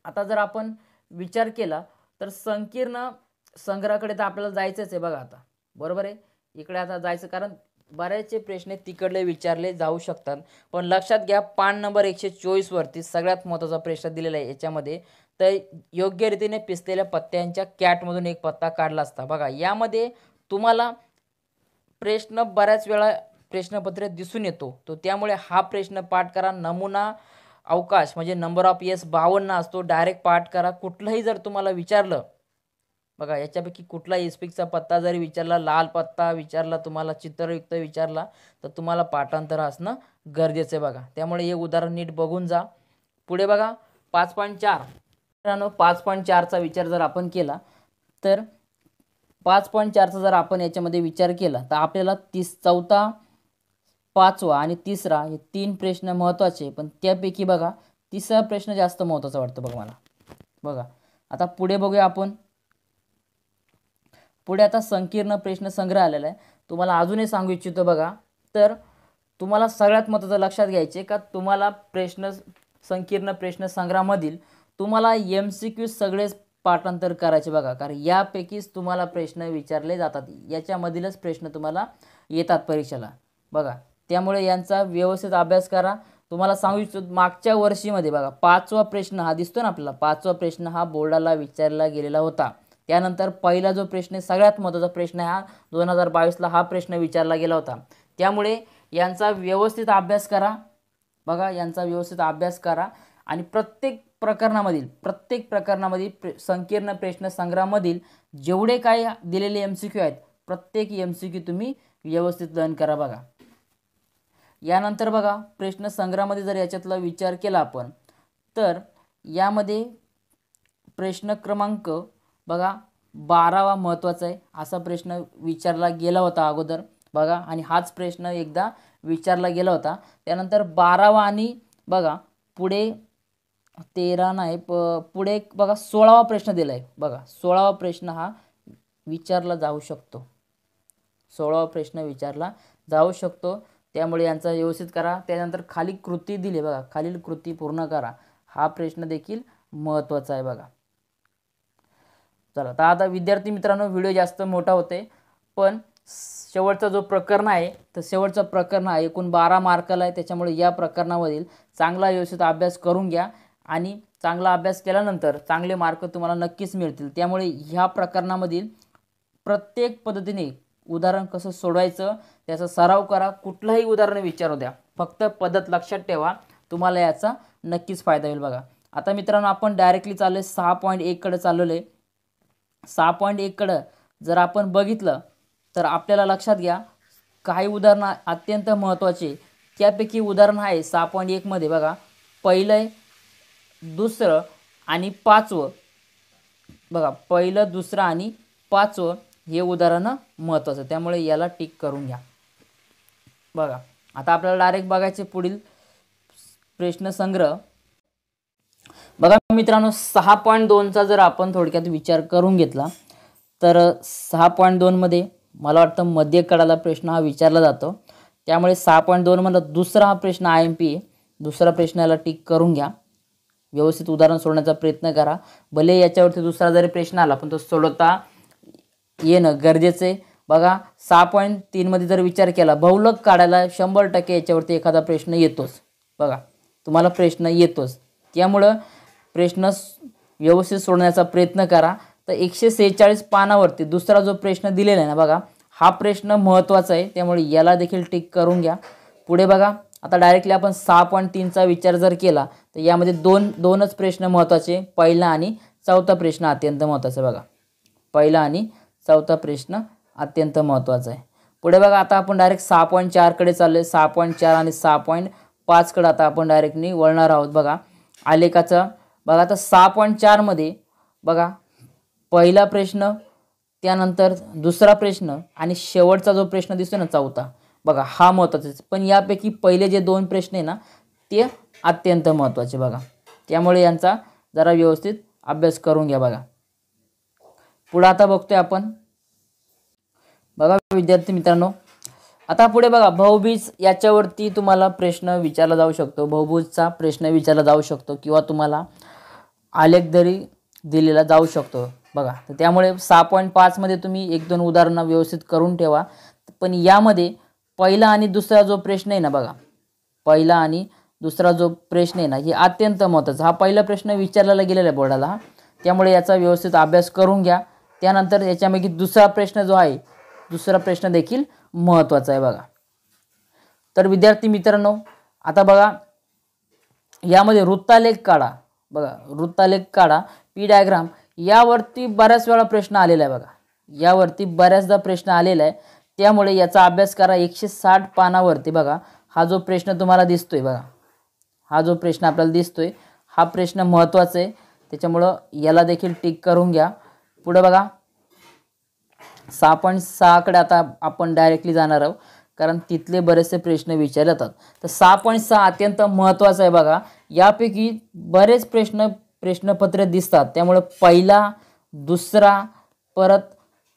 आता जर आपण विचार केला तर संकीर्ण संग्रहाकडे तर आपल्याला जायचंच आहे बघा आता, बरोबर आहे. इकडे आता जायचं कारण बरेचसे प्रश्न तिकडले विचारले जाऊ शकतात. पण लक्षात घ्या पान नंबर 124 वरती सगळ्यात महत्त्वाचा प्रश्न दिलेला आहे याच्यामध्ये, तर योग्य रीतीने पिसलेल्या पत्त्यांच्या कॅटमधून एक पत्ता काढला असता. बघा यामध्ये तुम्हाला प्रश्न बऱ्याच वेळा प्रश्नपत्रिकेत दिसून येतो, तो त्यामुळे हा प्रश्न पाठ करा. नमुना अवकाश म्हणजे नंबर ऑफ येस 52 असतो, डायरेक्ट पाठ करा. कुठलंही जर तुम्हाला विचारलं बघा याच्यापैकी कुठला स्पीकचा पत्ता जरी विचारला, लाल पत्ता विचारला, तुम्हाला चित्रयुक्त विचारला, तर तुम्हाला पाठांतर असणं गरजेचं आहे बघा. त्यामुळे हे उदाहरण नीट बघून जा. पुढे बघा 5.4 मित्रांनो 5.4चा विचार जर आपण केला तर 5.4चा जर आपण याच्यामध्ये विचार केला तर आपल्याला चौथा, पाचवा आणि तिसरा हे तीन प्रश्न महत्त्वाचे, पण त्यापैकी बघा तिसरा प्रश्न जास्त महत्त्वाचा वाटतो बघा मला. बघा आता पुढे बघूया आपण. पुढे आता संकीर्ण प्रश्न संग्रह आलेला आहे. तुम्हाला अजूनही सांगू इच्छितो बघा, तर तुम्हाला सगळ्यात महत्त्वाचं लक्षात घ्यायचे का तुम्हाला संकीर्ण प्रश्न संग्रहामधील तुम्हाला MCQ सगळेच पाठांतर करायचे बघा, कारण यापैकीच तुम्हाला प्रश्न विचारले जातात, याच्यामधीलच प्रश्न तुम्हाला येतात परीक्षेला बघा. त्यामुळे यांचा व्यवस्थित अभ्यास करा. तुम्हाला सांगू इच्छितो मागच्या वर्षीमध्ये बघा 5वा प्रश्न हा दिसतो ना आपल्याला, 5वा प्रश्न हा बोर्डाला विचारला गेलेला होता. त्यानंतर पहिला जो प्रश्न सगळ्यात महत्त्वाचा प्रश्न हा 2022ला हा प्रश्न विचारला गेला होता. त्यामुळे यांचा व्यवस्थित अभ्यास करा बघा, यांचा व्यवस्थित अभ्यास करा आणि प्रत्येक प्रकरणामध्ये संकीर्ण प्रश्न संग्रहामधील जेवढे काही दिलेले MCQ आहेत प्रत्येक MCQ तुम्ही व्यवस्थित लर्न करा बघा. यानंतर बघा प्रश्न संग्रहामध्ये जर याच्यातला विचार केला आपण तर यामध्ये प्रश्न क्रमांक बघा 12वा महत्त्वाचा आहे. असा प्रश्न विचारला गेला होता अगोदर बघा, आणि हाच प्रश्न एकदा विचारला गेला होता. त्यानंतर 12वा आणि बघा पुढे 13 नाही पुढे बघा 16वा प्रश्न दिला आहे बघा. 16वा प्रश्न हा विचारला जाऊ शकतो, 16वा प्रश्न विचारला जाऊ शकतो. त्यामुळे यांचा व्यवस्थित करा. त्यानंतर खाली कृती दिली बघा, खालील कृती पूर्ण करा, हा प्रश्न देखील महत्त्वाचा आहे बघा. चला तर आता विद्यार्थी मित्रांनो व्हिडिओ जास्त मोठा होते, पण शेवटचा जो प्रकरण आहे तर शेवटचा प्रकरण हा एकूण 12 मार्काला आहे, त्याच्यामुळे या प्रकरणामधील चांगला व्यवस्थित अभ्यास करून घ्या. आणि चांगला अभ्यास केल्यानंतर चांगले मार्क तुम्हाला नक्कीच मिळतील। त्यामुळे ह्या प्रकरणामधील प्रत्येक पद्धतीने उदाहरण कसं सोडवायचं त्याचा सराव करा। कुठलाही उदाहरण विचारू द्या, फक्त पद्धत लक्षात ठेवा, तुम्हाला याचा नक्कीच फायदा होईल। बघा आता मित्रांनो आपण डायरेक्टली चालले 6.1 कडे चाललोय। 6.1 कडे जर आपण बघितलं तर आपल्याला लक्षात घ्या काही उदाहरण अत्यंत महत्त्वाचे, त्यापैकी उदाहरण आहे 6.1 मध्ये बघा पहिलं, दुसरं आणि पाचवं। बघा पहिलं, दुसरं आणि पाचवं हे उदाहरण महत्त्वाचं, त्यामुळे याला टिक करून घ्या। बघा आता आपल्याला डायरेक्ट बघायचे पुढील प्रश्न संग्रह। बघा मित्रांनो 6.2 चा जर आपण थोडक्यात विचार करून घेतला तर 6.2 मध्ये मला वाटतं मध्य कडाला प्रश्न हा विचारला जातो। त्यामुळे 6.2 मध्ये दुसरा हा प्रश्न IMP आहे। दुसरा प्रश्न याला टिक करून घ्या, व्यवस्थित उदाहरण सोडण्याचा प्रयत्न करा। भले याच्यावरती दुसरा जरी प्रश्न आला पण तो सोडवता येणं गरजेचं आहे। बघा 6.3 मध्ये जर विचार केला बहुलक काढायला 100% याच्यावरती एखादा प्रश्न येतोच। बघा तुम्हाला प्रश्न येतोच, त्यामुळं प्रश्न व्यवस्थित सोडण्याचा प्रयत्न करा। तर 146 पानावरती दुसरा जो प्रश्न दिलेला आहे ना बघा हा प्रश्न महत्त्वाचा आहे, त्यामुळे याला देखील टिक करून घ्या। पुढे बघा आता डायरेक्टली आपण 6.3 चा विचार जर केला तर यामध्ये दोनच प्रश्न महत्त्वाचे, पहिला आणि चौथा प्रश्न अत्यंत महत्त्वाचा। बघा पहिला आणि चौथा प्रश्न अत्यंत महत्त्वाचा आहे। पुढे बघा आता आपण डायरेक्ट 6.4 कडे चाललोय। 6.4 आणि 6.5 कडे आता आपण डायरेक्टली वळणार आहोत। बघा आलेखाचा बघा आता 6.4 मध्ये बघा पहिला प्रश्न, त्यानंतर दुसरा प्रश्न आणि शेवटचा जो प्रश्न दिसतो ना चौथा, बघा हा महत्त्वाचा आहे। पण यापैकी पहिले जे दोन प्रश्न आहे ना ते अत्यंत महत्त्वाचे। बघा त्यामुळे यांचा जरा व्यवस्थित अभ्यास करून घ्या। बघा पुढे आता बघतोय आपण, बघा विद्यार्थी मित्रांनो आता पुढे बघा बहुभुज याच्यावरती तुम्हाला प्रश्न विचारला जाऊ शकतो। बहुभुजचा प्रश्न विचारला जाऊ शकतो किंवा तुम्हाला आलेख जरी दिलेला जाऊ शकतो। बघा तर त्यामुळे 6.5 मध्ये तुम्ही 1-2 उदाहरणं व्यवस्थित करून ठेवा। पण यामध्ये पहिला आणि दुसरा जो प्रश्न आहे ना बघा पहिला आणि दुसरा जो प्रश्न आहे ना हे अत्यंत महत्त्वाचा। हा पहिला प्रश्न विचारलेला गेलेला आहे बोर्डाला, त्यामुळे याचा व्यवस्थित अभ्यास करून घ्या। त्यानंतर याच्यापैकी दुसरा प्रश्न जो आहे दुसरा प्रश्न देखील महत्त्वाचा आहे। बघा तर विद्यार्थी मित्रांनो आता बघा यामध्ये वृत्तालेख काढा। बघा वृत्तालेख काढा, पी डायग्राम यावरती बऱ्याच वेळा प्रश्न आलेला आहे। बघा यावरती बऱ्याचदा प्रश्न आलेला आहे, त्यामुळे याचा अभ्यास करा। 160 पानावरती बघा हा जो प्रश्न तुम्हाला दिसतोय, बघा हा जो प्रश्न आपल्याला दिसतोय हा प्रश्न महत्त्वाचा आहे, त्याच्यामुळं याला देखील टिक करून घ्या। पुढे बघा 6.6 कडे आता आपण डायरेक्टली जाणार आहोत, कारण तिथले बरेचसे प्रश्न विचारले जातात। तर 6.6 अत्यंत महत्त्वाचा आहे। बघा यापैकी बरेच प्रश्नपत्रे दिसतात, त्यामुळे पहिला, दुसरा, परत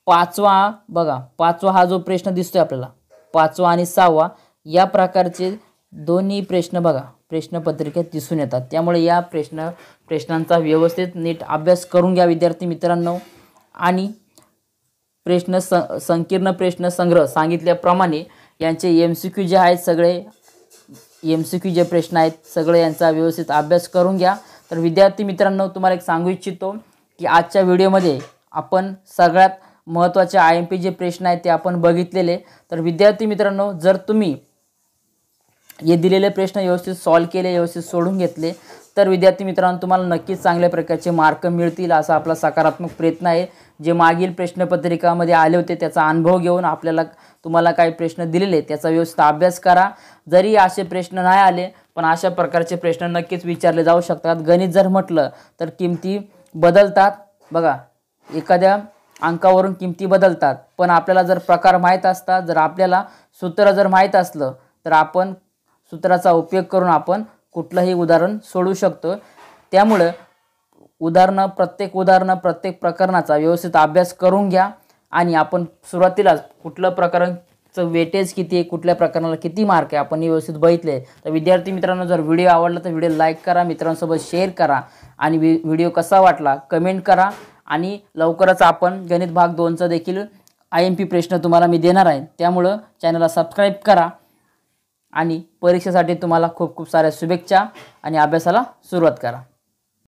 पाचवा, बघा पाचवा हा जो प्रश्न दिसतोय आपल्याला, पाचवा आणि सहावा या प्रकारचे दोन्ही प्रश्न बघा प्रश्नपत्रिकेत दिसून येतात। त्यामुळे या प्रश्नांचा व्यवस्थित नीट अभ्यास करून घ्या विद्यार्थी मित्रांनो। आणि संकीर्ण प्रश्न संग्रह सांगितल्याप्रमाणे यांचे MCQ जे आहेत सगळे MCQ जे प्रश्न आहेत सगळे यांचा व्यवस्थित अभ्यास करून घ्या। तर विद्यार्थी मित्रांनो तुम्हाला एक सांगू इच्छितो की आजच्या व्हिडिओमध्ये आपण सगळ्यात महत्त्वाचे IMP जे प्रश्न आहेत ते आपण बघितलेले। तर विद्यार्थी मित्रांनो जर तुम्ही हे दिलेले प्रश्न व्यवस्थित सॉल्व केले, व्यवस्थित सोडून घेतले तर विद्यार्थी मित्रांनो तुम्हाला नक्कीच चांगल्या प्रकारचे मार्क मिळतील असा आपला सकारात्मक प्रयत्न आहे। जे मागील प्रश्नपत्रिकामध्ये आले होते त्याचा अनुभव घेऊन तुम्हाला काही प्रश्न दिलेले त्याचा व्यवस्थित अभ्यास करा। जरी असे प्रश्न नाही आले पण अशा प्रकारचे प्रश्न नक्कीच विचारले जाऊ शकतात। गणित जर म्हटलं तर किमती बदलतात, बघा एखाद्या अंकावरून किमती बदलतात, पण आपल्याला जर प्रकार माहीत असतात, जर आपल्याला सूत्र जर माहीत असलं तर आपण सूत्राचा उपयोग करून आपण कुठलंही उदाहरण सोडवू शकतो। त्यामुळे प्रत्येक प्रकरणाचा व्यवस्थित अभ्यास करून घ्या। आणि आपण सुरुवातीलाच कुठलं प्रकरणाचं वेटेज किती आहे, कुठल्या प्रकरणाला किती मार्क आहे आपण व्यवस्थित बघितले। तर विद्यार्थी मित्रांनो जर व्हिडिओ आवडला तर व्हिडिओ लाईक करा, मित्रांसोबत शेअर करा आणि व्हिडिओ कसा वाटला कमेंट करा। आणि लवकरच आपण गणित भाग 2चा देखील IMP प्रश्न तुम्हाला मी देणार आहे, त्यामुळं चॅनलला सबस्क्राईब करा। आणि परीक्षेसाठी तुम्हाला खूप खूप साऱ्या शुभेच्छा आणि अभ्यासाला सुरुवात करा।